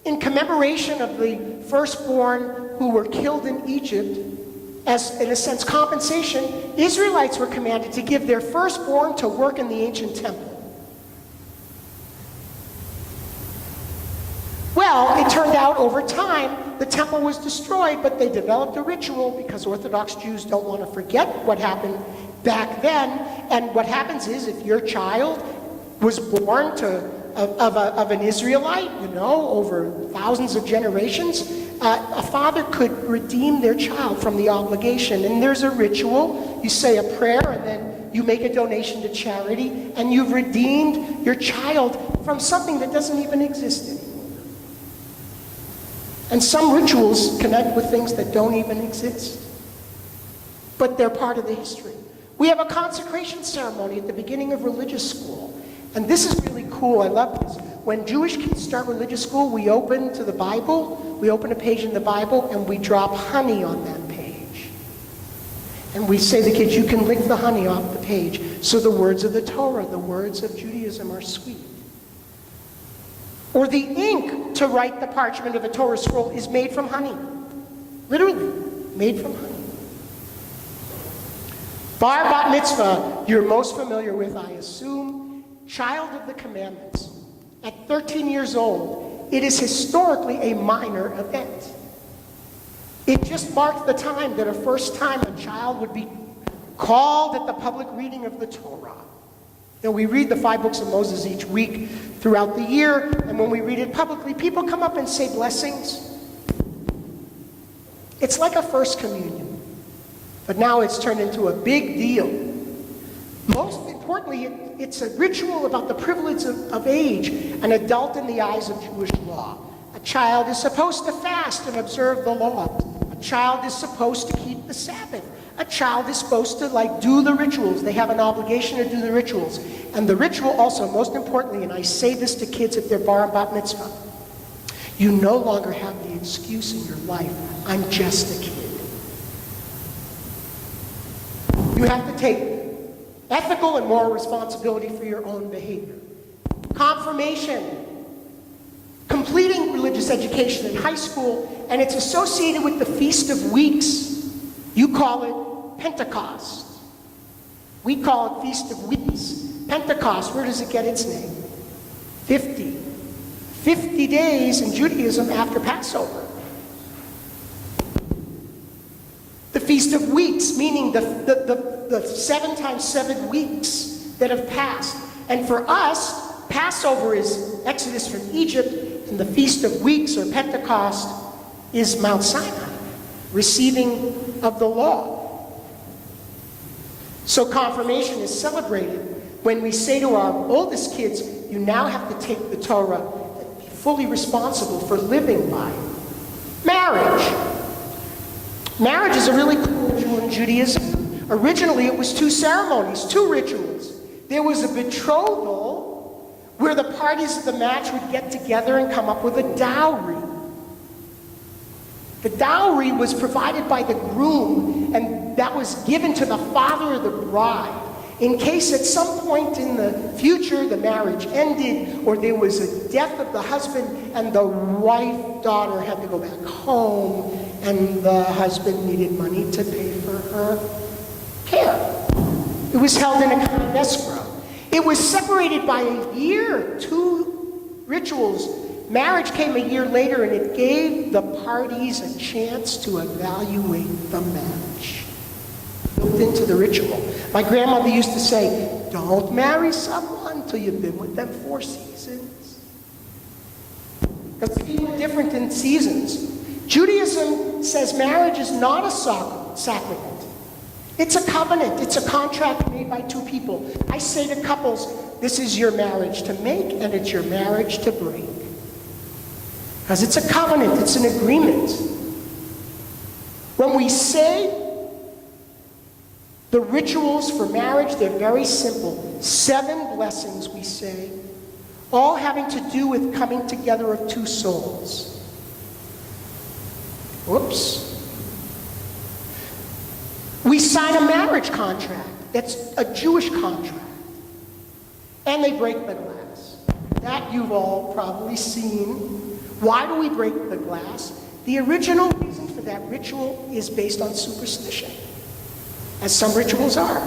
In commemoration of the firstborn who were killed in Egypt, as, in a sense, compensation, Israelites were commanded to give their firstborn to work in the ancient temple. Well, it turned out over time, the temple was destroyed, but they developed a ritual because Orthodox Jews don't want to forget what happened back then. And what happens is, if your child was born of an Israelite, over thousands of generations, a father could redeem their child from the obligation. And there's a ritual. You say a prayer, and then you make a donation to charity, and you've redeemed your child from something that doesn't even exist anymore. And some rituals connect with things that don't even exist, but they're part of the history. We have a consecration ceremony at the beginning of religious school. And this is really cool. I love this. When Jewish kids start religious school, we open to the Bible, we open a page in the Bible, and we drop honey on that page. And we say to the kids, you can lick the honey off the page. So the words of the Torah, the words of Judaism are sweet. Or the ink to write the parchment of a Torah scroll is made from honey. Literally, made from honey. Bar Bat Mitzvah, you're most familiar with, I assume. Child of the commandments. At 13 years old, it is historically a minor event. It just marked the time that a first time a child would be called at the public reading of the Torah. We read the 5 books of Moses each week throughout the year, and when we read it publicly, people come up and say blessings. It's like a first communion. But now it's turned into a big deal. Most importantly, it's a ritual about the privilege of age, an adult in the eyes of Jewish law. A child is supposed to fast and observe the law. A child is supposed to keep the Sabbath. A child is supposed to do the rituals. They have an obligation to do the rituals. And the ritual also, most importantly, and I say this to kids at their bar and bat mitzvah, you no longer have the excuse in your life, I'm just a kid. You have to take ethical and moral responsibility for your own behavior. Confirmation, completing religious education in high school, and it's associated with the Feast of Weeks. You call it Pentecost. We call it Feast of Weeks. Pentecost, where does it get its name? 50. 50 days in Judaism after Passover. The Feast of Weeks, meaning the 7 times 7 weeks that have passed. And for us, Passover is Exodus from Egypt, and the Feast of Weeks, or Pentecost, is Mount Sinai, receiving of the law. So confirmation is celebrated when we say to our oldest kids, you now have to take the Torah and be fully responsible for living by it. Marriage. Marriage is a really cool ritual in Judaism. Originally, it was 2 ceremonies, 2 rituals. There was a betrothal, where the parties of the match would get together and come up with a dowry. The dowry was provided by the groom, and that was given to the father of the bride. In case at some point in the future the marriage ended, or there was a death of the husband, and the daughter had to go back home, and the husband needed money to pay for her care. It was held in a kind of escrow. It was separated by a year, 2 rituals. Marriage came a year later, and it gave the parties a chance to evaluate the match. Built into the ritual. My grandmother used to say, don't marry someone till you've been with them 4 seasons. Because people are different in seasons. Judaism says marriage is not a sacrament. It's a covenant. It's a contract made by 2 people. I say to couples, this is your marriage to make, and it's your marriage to break. Because it's a covenant. It's an agreement. When we say the rituals for marriage, they're very simple. 7 blessings, we say, all having to do with coming together of 2 souls. Whoops. We sign a marriage contract. That's a Jewish contract. And they break the glass. That you've all probably seen. Why do we break the glass? The original reason for that ritual is based on superstition, as some rituals are.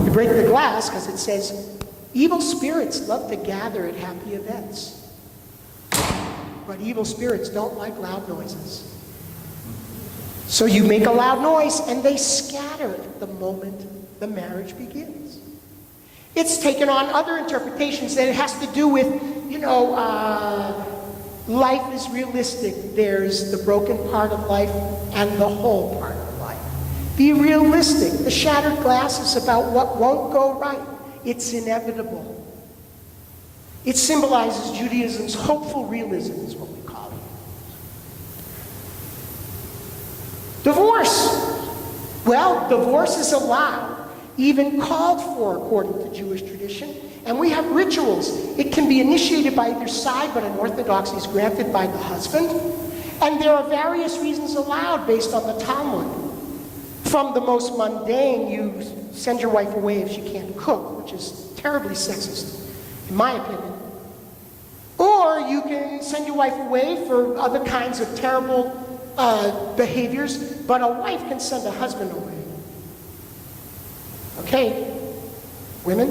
You break the glass because it says, evil spirits love to gather at happy events. But evil spirits don't like loud noises. So you make a loud noise, and they scatter the moment the marriage begins. It's taken on other interpretations that it has to do with, life is realistic. There's the broken part of life and the whole part of life. Be realistic. The shattered glass is about what won't go right. It's inevitable. It symbolizes Judaism's hopeful realism, is what we call it. Divorce. Well, divorce is allowed, even called for according to Jewish tradition. And we have rituals. It can be initiated by either side, but in orthodoxy is granted by the husband. And there are various reasons allowed based on the Talmud. From the most mundane, you send your wife away if she can't cook, which is terribly sexist, in my opinion. Or you can send your wife away for other kinds of terrible behaviors, but a wife can send a husband away. Okay, women,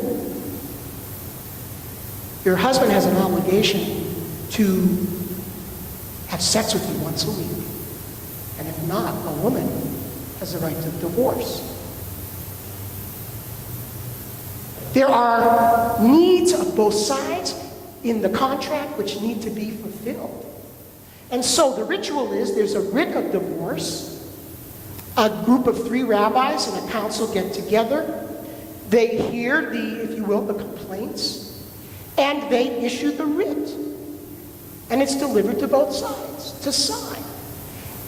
your husband has an obligation to have sex with you once a week. And if not, a woman has the right to divorce. There are needs of both sides in the contract which need to be fulfilled. And so the ritual is there's a writ of divorce, A group of 3 rabbis and a council get together. They hear the, if you will, the complaints, and they issue the writ. And it's delivered to both sides to sign.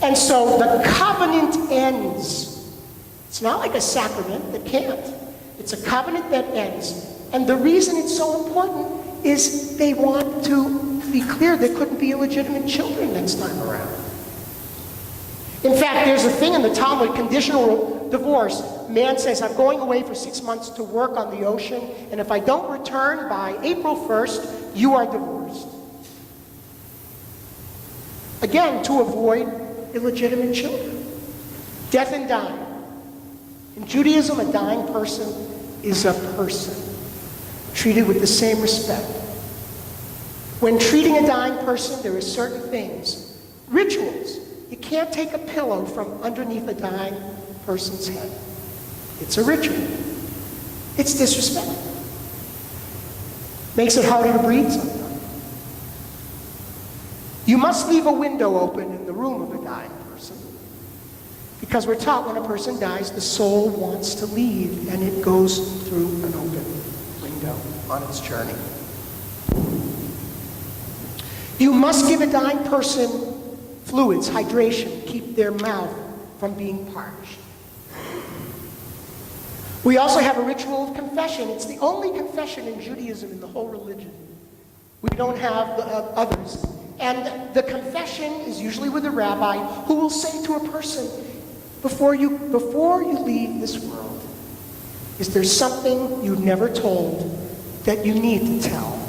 And so the covenant ends. It's not like a sacrament that can't. It's a covenant that ends. And the reason it's so important is they want to be clear there couldn't be illegitimate children next time around. In fact, there's a thing in the Talmud, conditional divorce. Man says, I'm going away for 6 months to work on the ocean, and if I don't return by April 1st, you are divorced. Again, to avoid illegitimate children. Death and dying. In Judaism, a dying person is a person, treated with the same respect. When treating a dying person, there are certain things, rituals. You can't take a pillow from underneath a dying person's head. It's a ritual. It's disrespectful. Makes it harder to breathe sometimes. You must leave a window open in the room of a dying person. Because we're taught when a person dies, the soul wants to leave, and it goes through an open window on its journey. You must give a dying person fluids, hydration, keep their mouth from being parched. We also have a ritual of confession. It's the only confession in Judaism in the whole religion. We don't have the others. And the confession is usually with a rabbi who will say to a person, before you leave this world, is there something you never told that you need to tell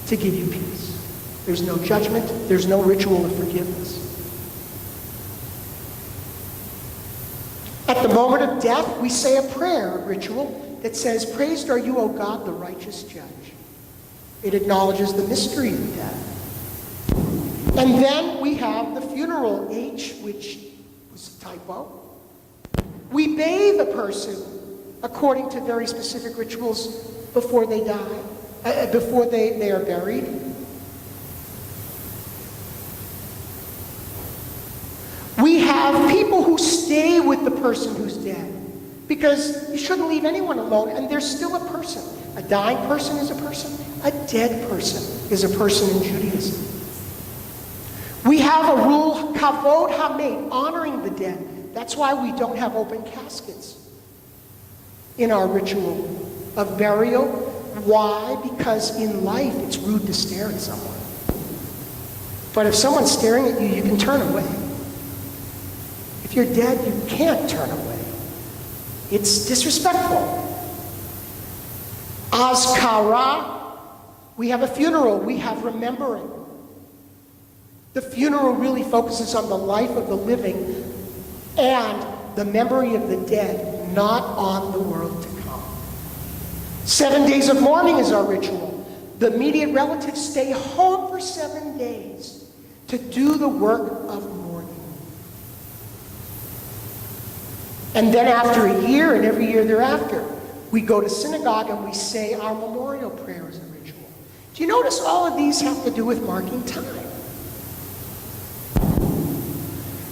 to give you peace? There's no judgment. There's no ritual of forgiveness. At the moment of death, we say a prayer, a ritual, that says, praised are you, O God, the righteous judge. It acknowledges the mystery of death. And then we have the funeral, H, which was a typo. We bathe a person according to very specific rituals before they die, before they are buried. We have people who stay with the person who's dead, because you shouldn't leave anyone alone, and there's still a person. A dying person is a person. A dead person is a person in Judaism. We have a rule, kavod hamet, honoring the dead. That's why we don't have open caskets in our ritual of burial. Why? Because in life it's rude to stare at someone. But if someone's staring at you, you can turn away. If you're dead, you can't turn away. It's disrespectful. Azkara, we have a funeral, we have remembering. The funeral really focuses on the life of the living and the memory of the dead, not on the world to come. 7 days of mourning is our ritual. The immediate relatives stay home for 7 days to do the work of mourning. And then after a year and every year thereafter, we go to synagogue and we say our memorial prayer as a ritual. Do you notice all of these have to do with marking time?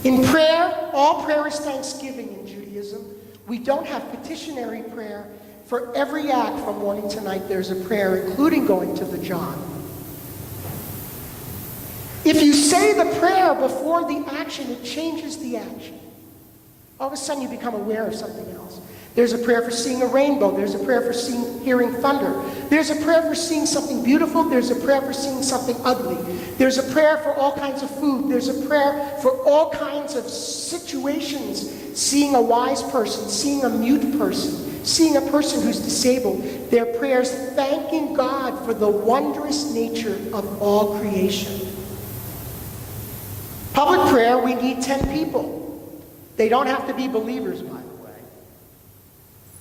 In prayer, all prayer is thanksgiving in Judaism. We don't have petitionary prayer. For every act from morning to night, there's a prayer, including going to the John. If you say the prayer before the action, it changes the action. All of a sudden you become aware of something else. There's a prayer for seeing a rainbow. There's a prayer for hearing thunder. There's a prayer for seeing something beautiful. There's a prayer for seeing something ugly. There's a prayer for all kinds of food. There's a prayer for all kinds of situations. Seeing a wise person, seeing a mute person, seeing a person who's disabled. They're prayers thanking God for the wondrous nature of all creation. Public prayer, we need 10 people. They don't have to be believers, by the way.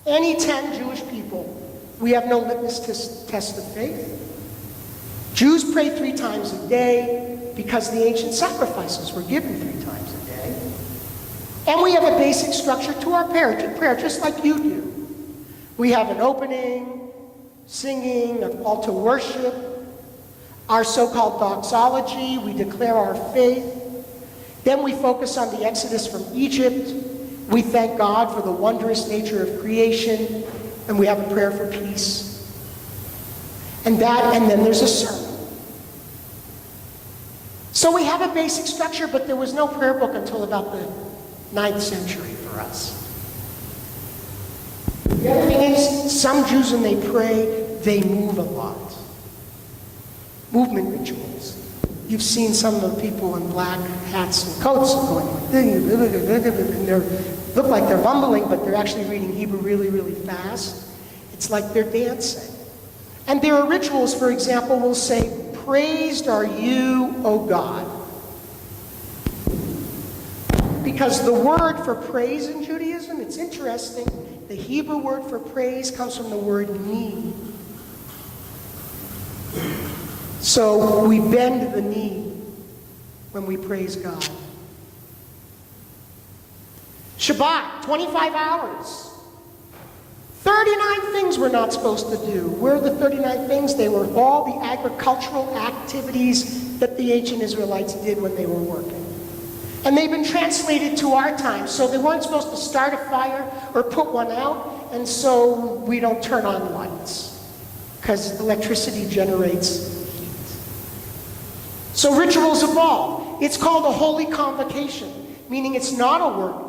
Any 10 Jewish people, we have no litmus test of faith. Jews pray 3 times a day because the ancient sacrifices were given 3 times a day. And we have a basic structure to our prayer, just like you do. We have an opening, singing, a call to worship, our so-called doxology, we declare our faith. Then we focus on the Exodus from Egypt. We thank God for the wondrous nature of creation, and we have a prayer for peace. And then there's a sermon. So we have a basic structure, but there was no prayer book until about the 9th century for us. The other thing is, some Jews, when they pray, they move a lot. Movement rituals. You've seen some of the people in black hats and coats going like this, and they look like they're mumbling, but they're actually reading Hebrew really, really fast. It's like they're dancing. And there are rituals, for example, will say, "Praised are you, O God." Because the word for praise in Judaism, it's interesting, the Hebrew word for praise comes from the word knee. So we bend the knee when we praise God. Shabbat, 25 hours. 39 things we're not supposed to do. Where are the 39 things? They were all the agricultural activities that the ancient Israelites did when they were working. And they've been translated to our time. So they weren't supposed to start a fire or put one out. And so we don't turn on lights, because electricity generates heat. So rituals evolve. It's called a holy convocation, meaning it's not a work day.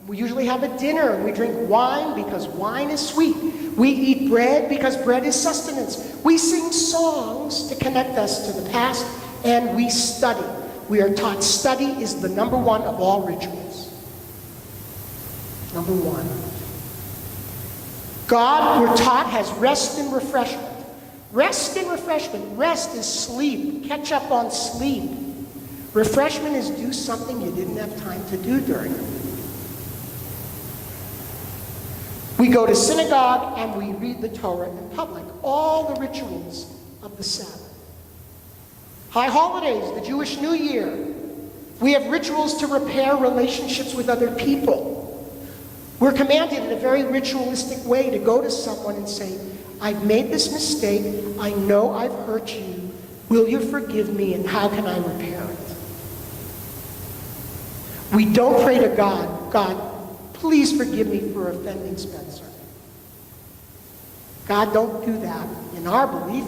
We usually have a dinner and we drink wine because wine is sweet. We eat bread because bread is sustenance. We sing songs to connect us to the past, and we study. We are taught study is the number one of all rituals. Number one. God, we're taught, has rest and refreshment. Rest and refreshment. Rest is sleep. Catch up on sleep. Refreshment is do something you didn't have time to do during the week. We go to synagogue and we read the Torah in public. All the rituals of the Sabbath. High holidays, the Jewish New Year. We have rituals to repair relationships with other people. We're commanded in a very ritualistic way to go to someone and say, "I've made this mistake. I know I've hurt you. Will you forgive me, and how can I repair it?" We don't pray to God, "God, please forgive me for offending Spencer." God, don't do that in our belief.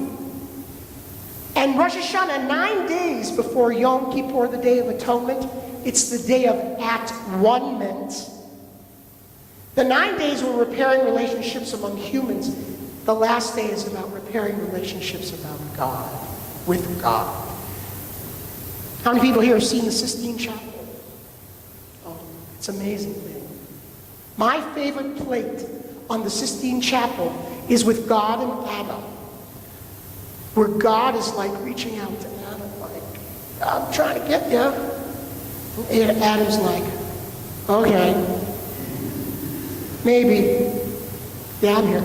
And Rosh Hashanah, 9 days before Yom Kippur, the Day of Atonement, it's the day of at-one-ment. The 9 days were repairing relationships among humans. The last day is about repairing relationships about God, with God. How many people here have seen the Sistine Chapel? Oh, it's an amazing thing. My favorite plate on the Sistine Chapel is with God and Adam, where God is like reaching out to Adam, like, "I'm trying to get you." And Adam's like, "Okay, maybe. Yeah, I'm here."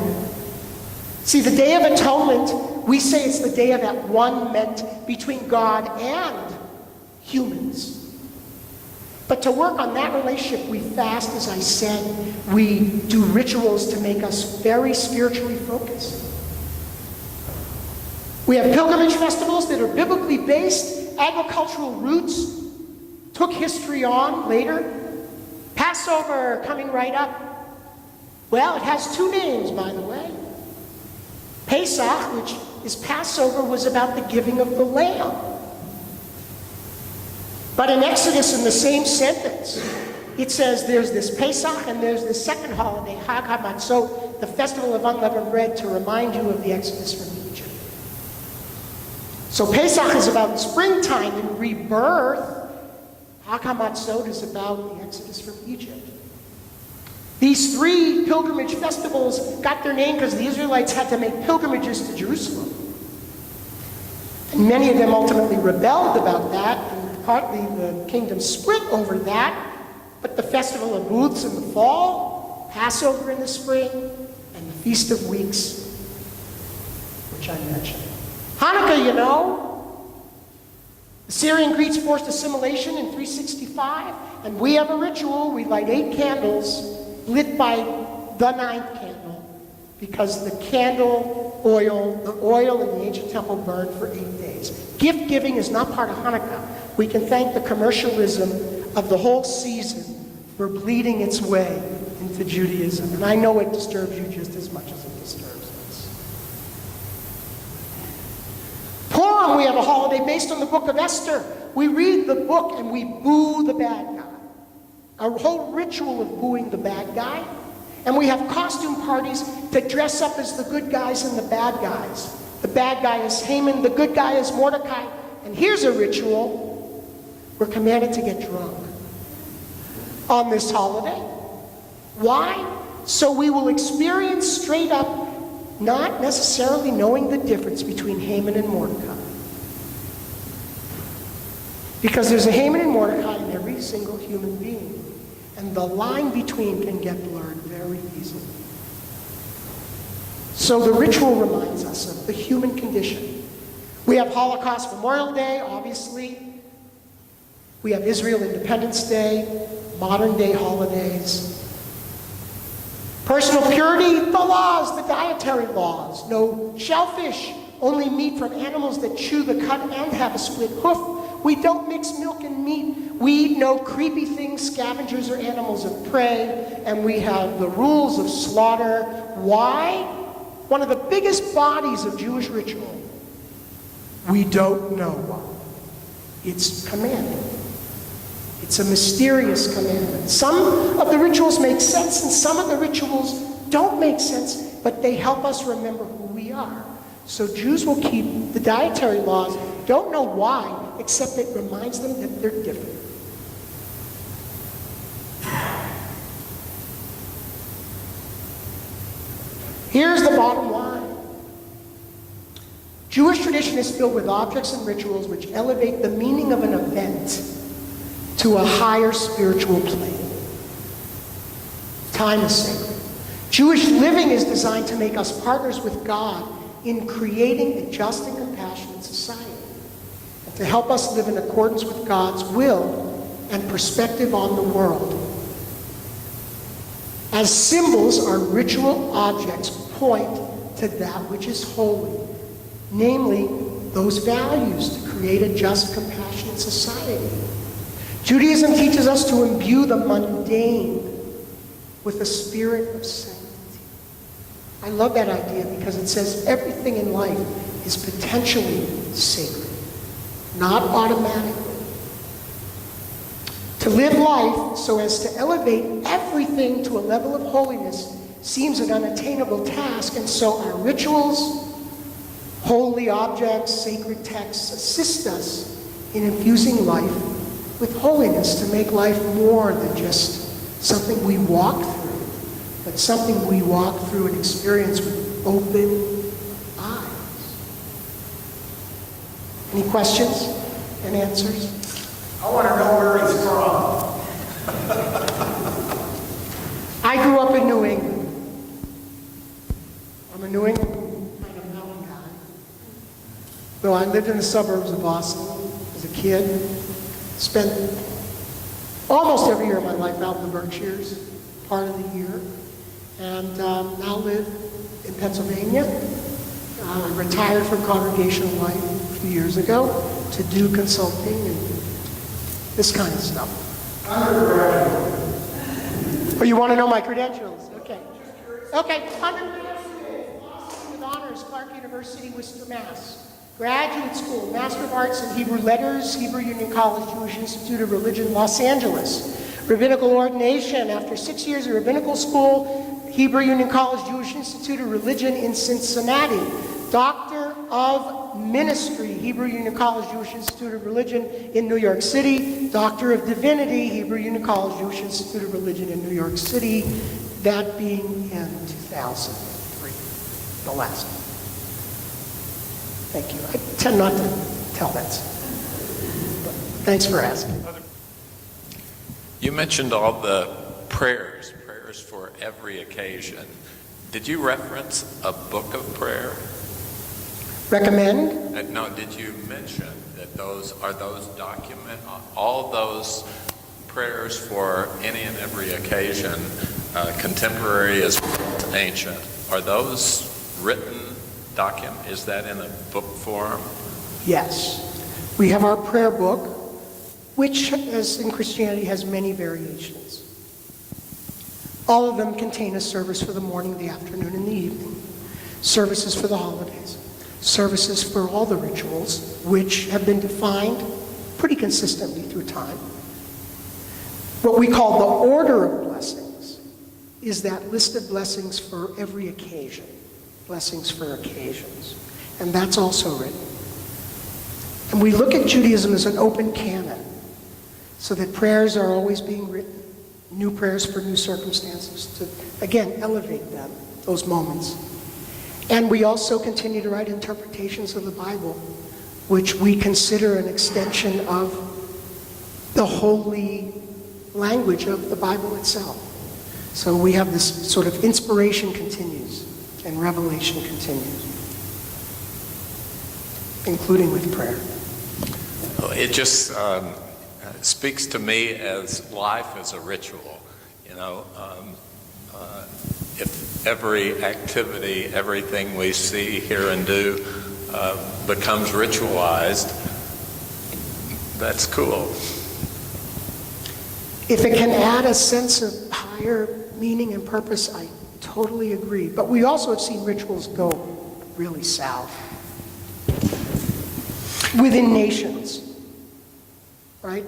See, the Day of Atonement, we say it's the day of that one-ment between God and humans. But to work on that relationship, we fast, as I said. We do rituals to make us very spiritually focused. We have pilgrimage festivals that are biblically based. Agricultural roots took history on later. Passover coming right up. Well, it has two names, by the way. Pesach, which is Passover, was about the giving of the lamb. But in Exodus, in the same sentence, it says there's this Pesach and there's this second holiday, Hag HaMatzot, the festival of unleavened bread, to remind you of the Exodus from Egypt. So Pesach is about springtime and rebirth. Hag HaMatzot is about the Exodus from Egypt. These three pilgrimage festivals got their name because the Israelites had to make pilgrimages to Jerusalem. And many of them ultimately rebelled about that, and partly the kingdom split over that. But the Festival of Booths in the fall, Passover in the spring, and the Feast of Weeks, which I mentioned. Hanukkah, you know, the Syrian Greeks forced assimilation in 365, and we have a ritual. We light 8 candles, lit by the 9th candle, because the the oil in the ancient temple burned for 8 days. Gift giving is not part of Hanukkah. We can thank the commercialism of the whole season We're bleeding its way into Judaism. And I know it disturbs you just as much as it disturbs us. Purim, we have a holiday based on the book of Esther. We read the book and we boo the bad guy. A whole ritual of booing the bad guy. And we have costume parties that dress up as the good guys and the bad guys. The bad guy is Haman, the good guy is Mordecai. And here's a ritual. We're commanded to get drunk on this holiday. Why? So we will experience straight up, not necessarily knowing the difference between Haman and Mordecai. Because there's a Haman and Mordecai in every single human being. And the line between can get blurred very easily. So the ritual reminds us of the human condition. We have Holocaust Memorial Day, obviously. We have Israel Independence Day, modern day holidays. Personal purity, the laws, the dietary laws. No shellfish, only meat from animals that chew the cud and have a split hoof. We don't mix milk and meat. We eat no creepy things, scavengers or animals of prey. And we have the rules of slaughter. Why? One of the biggest bodies of Jewish ritual. We don't know why. It's commanded. It's a mysterious commandment. Some of the rituals make sense and some of the rituals don't make sense, but they help us remember who we are. So Jews will keep the dietary laws, don't know why, except it reminds them that they're different. Here's the bottom line. Jewish tradition is filled with objects and rituals which elevate the meaning of an event to a higher spiritual plane. Time is sacred. Jewish living is designed to make us partners with God in creating a just and compassionate society, and to help us live in accordance with God's will and perspective on the world. As symbols, our ritual objects point to that which is holy, namely those values to create a just, compassionate society. Judaism teaches us to imbue the mundane with a spirit of sanctity. I love that idea because it says everything in life is potentially sacred, not automatically. To live life so as to elevate everything to a level of holiness seems an unattainable task, and so our rituals, holy objects, sacred texts assist us in infusing life with holiness to make life more than just something we walk through, but something we walk through and experience with open eyes. Any questions and answers? I want to know where he's from. I grew up in New England. I'm a New England kind of mountain guy. Though I lived in the suburbs of Boston as a kid, spent almost every year of my life out in the Berkshires, part of the year, and now live in Pennsylvania. I retired from congregational life a few years ago to do consulting and this kind of stuff. Undergraduate. Oh, you want to know my credentials? Okay. Okay, undergraduate, philosophy with honors, Clark University, Worcester, Mass. Graduate school, Master of Arts in Hebrew Letters, Hebrew Union College, Jewish Institute of Religion, Los Angeles. Rabbinical ordination after 6 years of rabbinical school, Hebrew Union College, Jewish Institute of Religion in Cincinnati. Doctor of Ministry, Hebrew Union College, Jewish Institute of Religion in New York City. Doctor of Divinity, Hebrew Union College, Jewish Institute of Religion in New York City. That being in 2003, the last one. Thank you. I tend not to tell that story, but thanks for asking. You mentioned all the prayers for every occasion. Did you reference a book of prayer? Recommend? No, did you mention that those document, all those prayers for any and every occasion, contemporary as well as ancient, are those written document? Is that in a book form? Yes. We have our prayer book, which, as in Christianity, has many variations. All of them contain a service for the morning, the afternoon, and the evening. Services for the holidays. Services for all the rituals, which have been defined pretty consistently through time. What we call the order of blessings is that list of blessings for every occasion. Blessings for occasions. And that's also written. And we look at Judaism as an open canon, so that prayers are always being written, new prayers for new circumstances, to, again, elevate them, those moments. And we also continue to write interpretations of the Bible, which we consider an extension of the holy language of the Bible itself. So we have this sort of inspiration continues and revelation continues, including with prayer. It just speaks to me as life as a ritual. You know, if every activity, everything we see, hear, and do becomes ritualized, that's cool. If it can add a sense of higher meaning and purpose, I totally agree. But we also have seen rituals go really south within nations, right?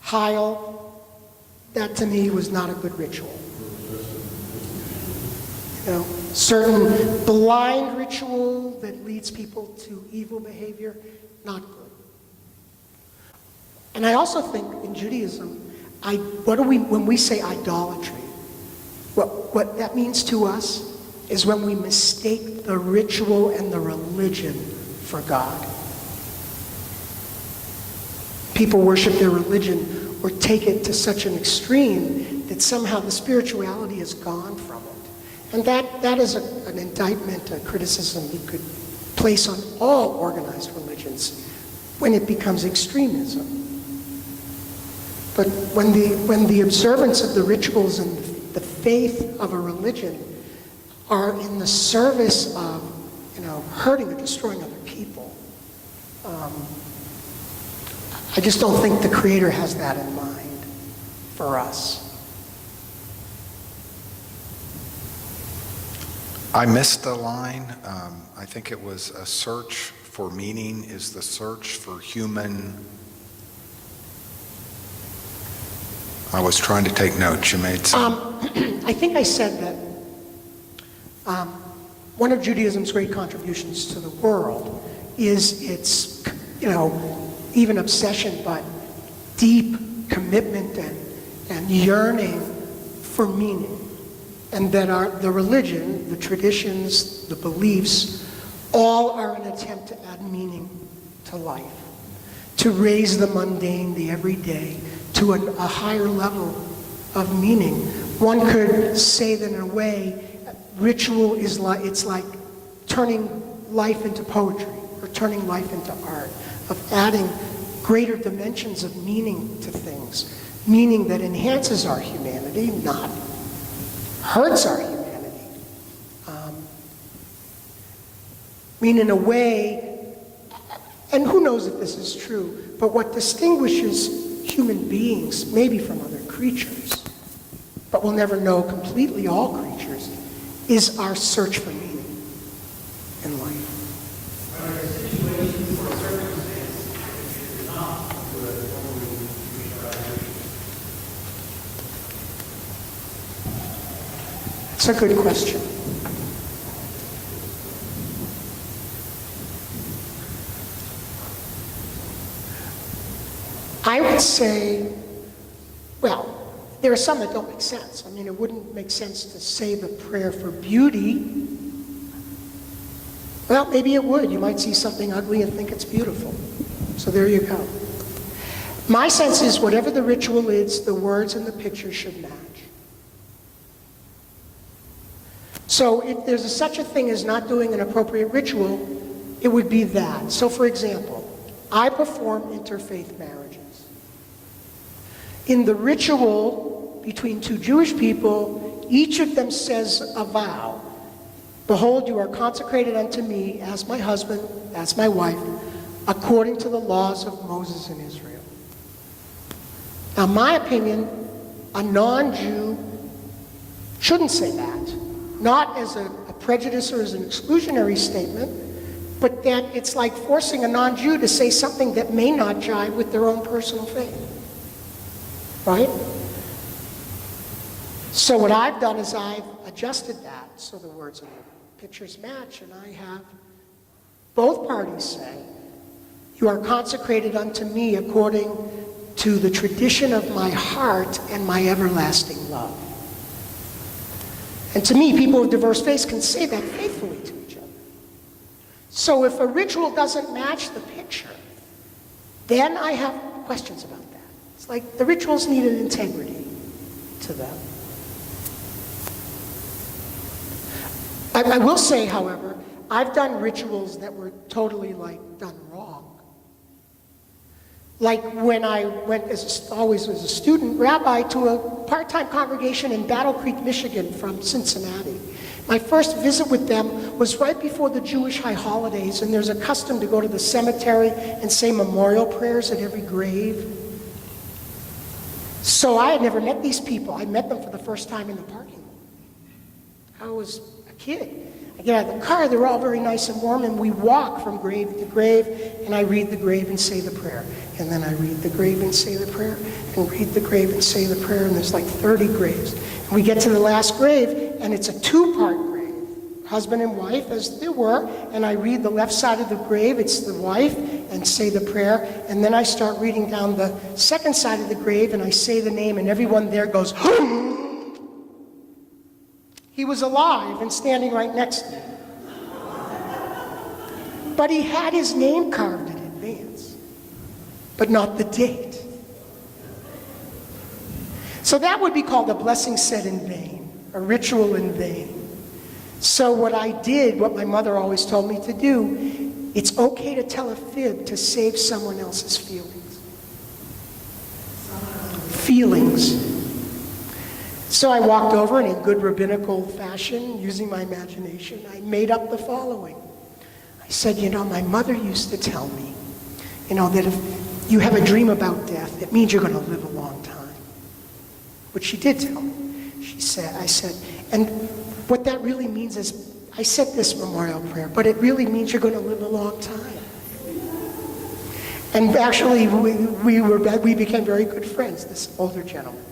Heil, that to me was not a good ritual. You know, certain blind ritual that leads people to evil behavior, not good. And I also think in Judaism, when we say idolatry, what that means to us is when we mistake the ritual and the religion for God. People worship their religion or take it to such an extreme that somehow the spirituality is gone from it. And that is an indictment, a criticism you could place on all organized religions when it becomes extremism. But when the observance of the rituals and the faith of a religion are in the service of, hurting or destroying other people, I just don't think the Creator has that in mind for us. I missed the line. I think it was a search for meaning is the search for human. I was trying to take notes. You made some. I think I said that one of Judaism's great contributions to the world is its, even obsession, but deep commitment and yearning for meaning. And that the religion, the traditions, the beliefs, all are an attempt to add meaning to life, to raise the mundane, the everyday, to a higher level of meaning. One could say that in a way, ritual is like turning life into poetry or turning life into art, of adding greater dimensions of meaning to things, meaning that enhances our humanity, not hurts our humanity. In a way, and who knows if this is true, but what distinguishes human beings, maybe from other creatures, but we'll never know completely all creatures, is our search for meaning in life. It's a good question. I would say, well, there are some that don't make sense. It wouldn't make sense to say the prayer for beauty. Well, maybe it would. You might see something ugly and think it's beautiful. So there you go. My sense is whatever the ritual is, the words and the picture should match. So if there's such a thing as not doing an appropriate ritual, it would be that. So for example, I perform interfaith marriages. In the ritual between two Jewish people, each of them says a vow. Behold, you are consecrated unto me as my husband, as my wife, according to the laws of Moses in Israel. Now, in my opinion, a non-Jew Shouldn't say that. Not as a prejudice or as an exclusionary statement, but that it's like forcing a non-Jew to say something that may not jive with their own personal faith. Right? So what I've done is I've adjusted that so the words and the pictures match, and I have both parties say, "You are consecrated unto me according to the tradition of my heart and my everlasting love." And to me, people of diverse faiths can say that faithfully to each other. So if a ritual doesn't match the picture, then I have questions about that. It's like the rituals need an integrity to them. I will say, however, I've done rituals that were totally done wrong. Like when I went always as a student rabbi to a part-time congregation in Battle Creek, Michigan from Cincinnati. My first visit with them was right before the Jewish high holidays, and there's a custom to go to the cemetery and say memorial prayers at every grave. So I had never met these people. I met them for the first time in the parking lot. I was a kid. I get out of the car, they're all very nice and warm, and we walk from grave to grave, and I read the grave and say the prayer. And then I read the grave and say the prayer, and read the grave and say the prayer, and there's like 30 graves. And we get to the last grave, and it's a two-part grave, husband and wife, as there were, and I read the left side of the grave, it's the wife, and say the prayer, and then I start reading down the second side of the grave, and I say the name, and everyone there goes, He was alive and standing right next to me. But he had his name carved in advance, but not the date. So that would be called a blessing said in vain, a ritual in vain. So what I did, what my mother always told me to do, it's okay to tell a fib to save someone else's feelings. Feelings. So I walked over and in good rabbinical fashion, using my imagination, I made up the following. I said, my mother used to tell me, that if you have a dream about death, it means you're going to live a long time. Which she did tell me. I said, and what that really means is, I said this memorial prayer, but it really means you're going to live a long time. And actually, we became very good friends, this older gentleman.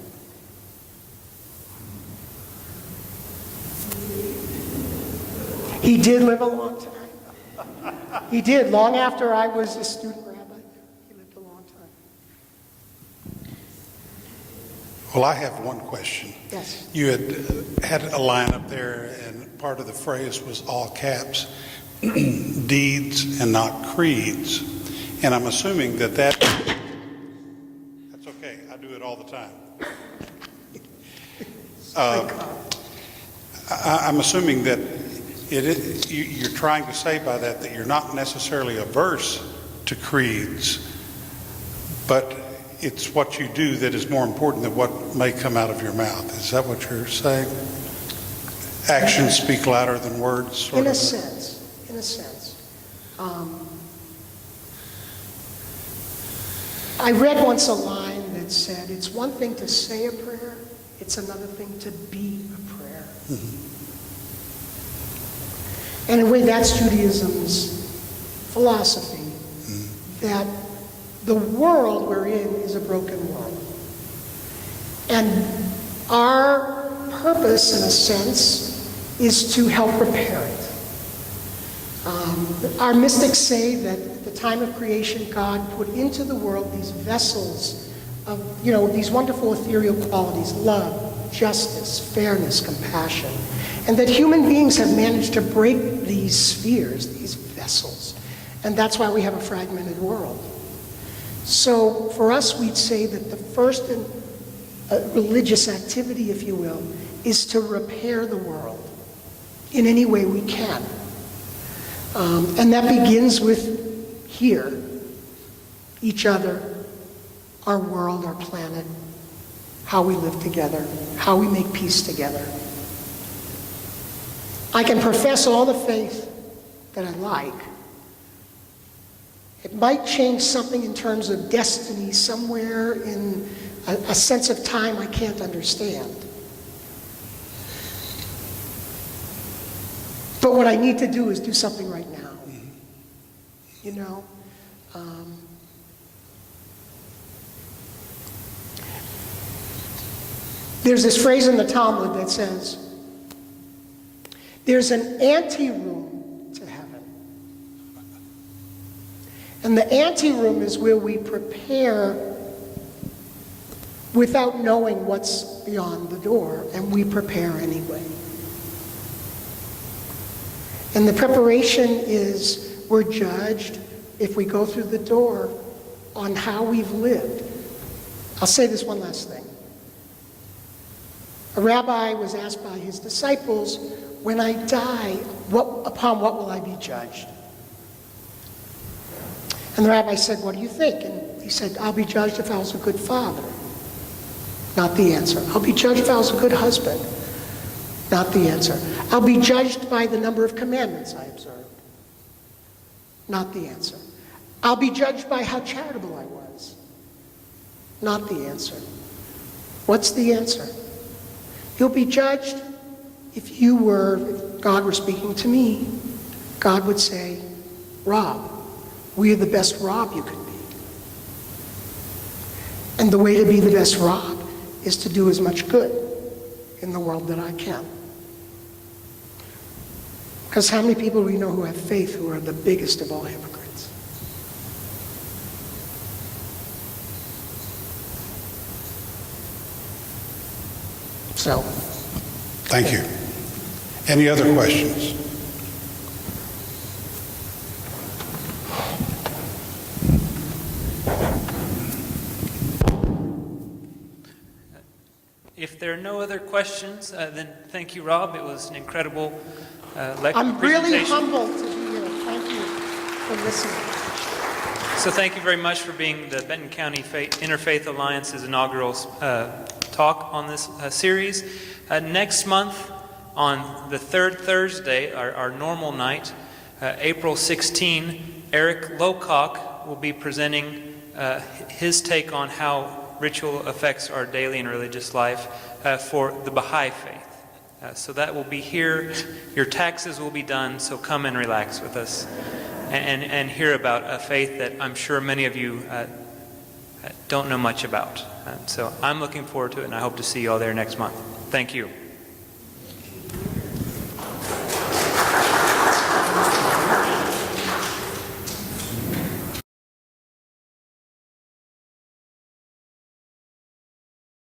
He did live a long time. He did, long after I was a student rabbi. He lived a long time. Well, I have one question. Yes. You had a line up there, and part of the phrase was all caps, deeds and not creeds. And I'm assuming that's okay. I do it all the time. I'm assuming that you're trying to say by that you're not necessarily averse to creeds, but it's what you do that is more important than what may come out of your mouth. Is that what you're saying? Actions speak louder than words? In a sense. I read once a line that said, it's one thing to say a prayer, it's another thing to be a prayer. Mm-hmm. And in a way, that's Judaism's philosophy, that the world we're in is a broken world. And our purpose, in a sense, is to help repair it. Our mystics say that at the time of creation, God put into the world these vessels of, these wonderful ethereal qualities, love, justice, fairness, compassion. And that human beings have managed to break these spheres, these vessels. And that's why we have a fragmented world. So for us, we'd say that the first religious activity, if you will, is to repair the world in any way we can. And that begins with here, each other, our world, our planet, how we live together, how we make peace together. I can profess all the faith that I like. It might change something in terms of destiny somewhere in a sense of time I can't understand. what I need to do is do something right now. You know? There's this phrase in the Talmud that says, there's an anteroom to heaven. And the anteroom is where we prepare without knowing what's beyond the door, and we prepare anyway. And the preparation is we're judged if we go through the door on how we've lived. I'll say this one last thing. A rabbi was asked by his disciples, when I die, upon what will I be judged? And the rabbi said, what do you think? And he said, I'll be judged if I was a good father. Not the answer. I'll be judged if I was a good husband. Not the answer. I'll be judged by the number of commandments I observed. Not the answer. I'll be judged by how charitable I was. Not the answer. What's the answer? You'll be judged if God were speaking to me. God would say, Rob, we are the best Rob you could be. And the way to be the best Rob is to do as much good in the world that I can. Because how many people do we know who have faith who are the biggest of all hypocrites? So. Thank you. Any other questions? If there are no other questions, then thank you, Rob. It was an incredible lecture I'm presentation. really humbled to be here. Thank you for listening. So thank you very much for being the Benton County Interfaith Alliance's inaugural talk on this series. Next month, on the third Thursday, our normal night, April 16, Eric Lowcock will be presenting his take on how ritual affects our daily and religious life for the Baha'i faith. So that will be here. Your taxes will be done, so come and relax with us and hear about a faith that I'm sure many of you don't know much about. So I'm looking forward to it, and I hope to see you all there next month. Thank you.